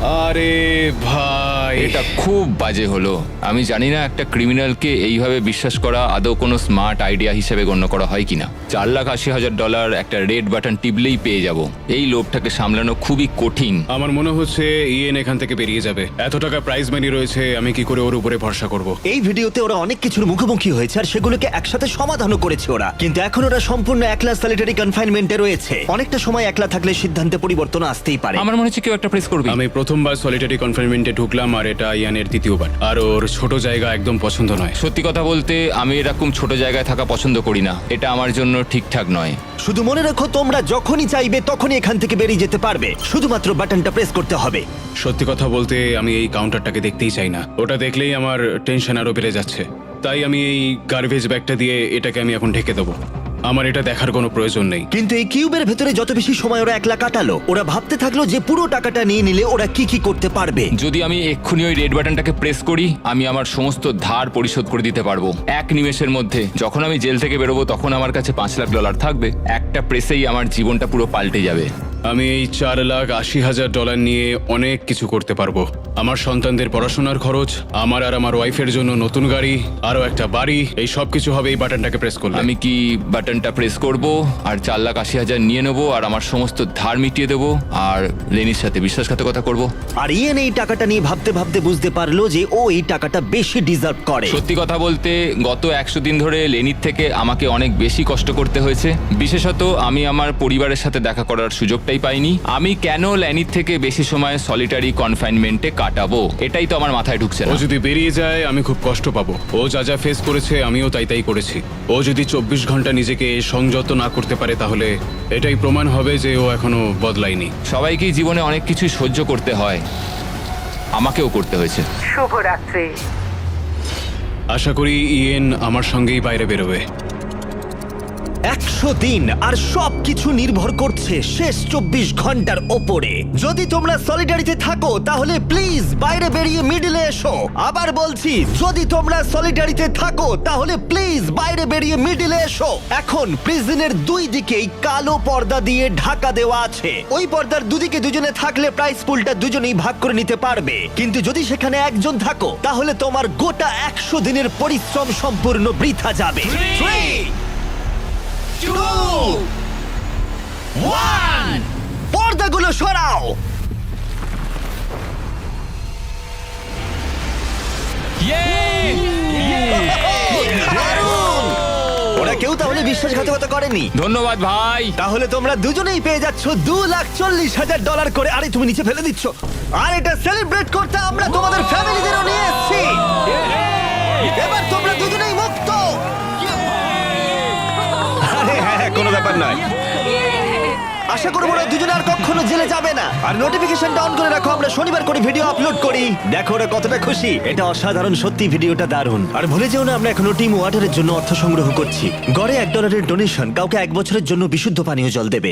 আরে ভাই, এটা খুব বাজে হলো। আমি জানি না একটা ক্রিমিনালকে এইভাবে বিশ্বাস করা আদৌ কোনো স্মার্ট আইডিয়া হিসেবে গণ্য করা হয় কিনা। $4,80,000 একটা রেড বাটন টিপলেই পেয়ে যাব। এই লোভটাকে সামলানো খুবই কঠিন। আমার মনে হচ্ছে ইয়েন এখান থেকে বেরিয়ে যাবে। এত টাকা প্রাইজ মানি রয়েছে, আমি কি করে ওর উপরে ভরসা করব? এই ভিডিওতে ওরা অনেক কিছুর মুখোমুখি হয়েছে আর সেগুলোকে একসাথে সমাধানও করেছে ওরা, কিন্তু এখন ওরা সম্পূর্ণ একলা সলিটারি কনফাইনমেন্টে রয়েছে। অনেকটা সময় একলা থাকলে সিদ্ধান্তে পরিবর্তন আসতেই পারে। আমার মনে হচ্ছে কেউ একটা প্রেস করবে। আমি প্রথমবার সলিটারি কনফাইনমেন্টে ঢুকলাম আর এটা ইয়ানের দ্বিতীয়বার। আর ওর ছোট জায়গা একদম পছন্দ নয়। সত্যি কথা বলতে আমি এরকম ছোট জায়গায় থাকা পছন্দ করি না। এটা আমার জন্য ঠিকঠাক নয়। শুধু মনে রাখো, তোমরা যখনই চাইবে তখনই এখান থেকে বেরিয়ে যেতে পারবে, শুধুমাত্র বাটনটা প্রেস করতে হবে। সত্যি কথা বলতে আমি এই কাউন্টারটাকে দেখতেই চাই না। ওটা দেখলেই আমার টেনশন আরো বেড়ে যাচ্ছে। তাই আমি এই গার্বেজ ব্যাগটা দিয়ে এটাকে আমি এখন ঢেকে দেবো। আমার এটা দেখার কোনো প্রয়োজন নেই। কিন্তু এই কিউবের ভেতরে যত বেশি সময় ওরা একলা কাটালো, ওরা ভাবতে থাকলো যে পুরো টাকাটা নিয়ে নিলে ওরা কি কি করতে পারবে। যদি আমি এক্ষুনি ওই রেড বাটনটাকে প্রেস করি, আমি আমার সমস্ত ধার পরিশোধ করে দিতে পারবো এক নিমেষের মধ্যে। যখন আমি জেল থেকে বেরোবো তখন আমার কাছে $5,00,000 থাকবে। একটা প্রেসেই আমার জীবনটা পুরো পাল্টে যাবে। আমি এই $4,80,000 নিয়ে অনেক কিছু করতে পারবো। আমার সন্তানদের পড়াশোনার খরচ, আমার আর আমার ওয়াইফের জন্য নতুন গাড়ি, আরো একটা বাড়ি, এই সব কিছু হবে এই বাটনটাকে প্রেস করলে। আমি কি বাটনটা প্রেস করব আর $4,80,000 নিয়ে নেবো আর আমার সমস্ত ধার মিটিয়ে দেবো আর লেনির সাথে বিশ্বাসঘাতকতা করব। আর ইয়েন এই টাকাটা নিয়ে ভাবতে ভাবতে বুঝতে পারলো যে ও এই টাকাটা বেশি ডিজার্ভ করে। সত্যি কথা বলতে গত 100 দিন ধরে লেনির থেকে আমাকে অনেক বেশি কষ্ট করতে হয়েছে। বিশেষত আমি আমার পরিবারের সাথে দেখা করার সুযোগটাই পাইনি। আমি কেন লেনির থেকে বেশি সময় সলিটারি কনফাইনমেন্টে কাটাবো, এটাই তো আমার মাথায় ঢুকছে ও না। যদি বেরিয়ে যায় আমি খুব কষ্ট পাবো। ও যা যা ফেস করেছে আমিও তাই করেছি। ও যদি 24 ঘন্টা নিজেকে সংযত না করতে পারে তাহলে এটাই প্রমাণ হবে যে ও এখনো বদলায়নি। সবাইকেই জীবনে অনেক কিছুই সহ্য করতে হয়, আমাকেও করতে হয়েছে। শুভরাত্রি। আশা করি ইয়েন আমার সঙ্গেই বাইরে বেরোবে। 100 দিন আর সবকিছু নির্ভর করছে শেষ 24 ঘন্টার ওপরে। যদি তোমরা সলিডারিতে থাকো তাহলে প্লিজ বাইরে বেরিয়ে মিডলে এসো। আবার বলছি, যদি তোমরা সলিডারিতে থাকো তাহলে প্লিজ বাইরে বেরিয়ে মিডলে এসো। এখন প্রিজনের দুই দিকেই কালো পর্দা দিয়ে ঢাকা দেওয়া আছে। ওই পর্দার দুদিকে দুজনে থাকলে প্রাইস পুলটা দুজনেই ভাগ করে নিতে পারবে, কিন্তু যদি সেখানে একজন থাকো তাহলে তোমার গোটা 100 দিনের পরিশ্রম সম্পূর্ণ বৃথা যাবে। 3, 2, 1, পর্দাগুলো সরাও। দারুণ! ওরা কেউ তাহলে বিশ্বাসঘাতকতা করেনি। ধন্যবাদ ভাই। তাহলে তোমরা দুজনেই পেয়ে যাচ্ছ $2,40,000 করে। আরে তুমি নিচে ফেলে দিচ্ছ। আর এটা সেলিব্রেট করতে আমরা তোমাদের ফ্যামিলিদেরও নিয়ে এসেছি। এবার তোমরা দুজনেই মুক্ত। আরে হ্যাঁ, কোনো ব্যাপার নয়। আশা করবো ওরা দুজনে আর কখনো জেলে যাবে না। আর নোটিফিকেশনটা অন করে রাখো, আমরা শনিবার করে ভিডিও আপলোড করি। দেখো ওরা কতটা খুশি। এটা অসাধারণ, সত্যি ভিডিওটা দারুণ। আর ভুলে যেও না, আমরা এখনো টিম ওয়াটারের জন্য অর্থ সংগ্রহ করছি। গড়ে $1 ডোনেশন কাউকে 1 বছরের জন্য বিশুদ্ধ পানীয় জল দেবে।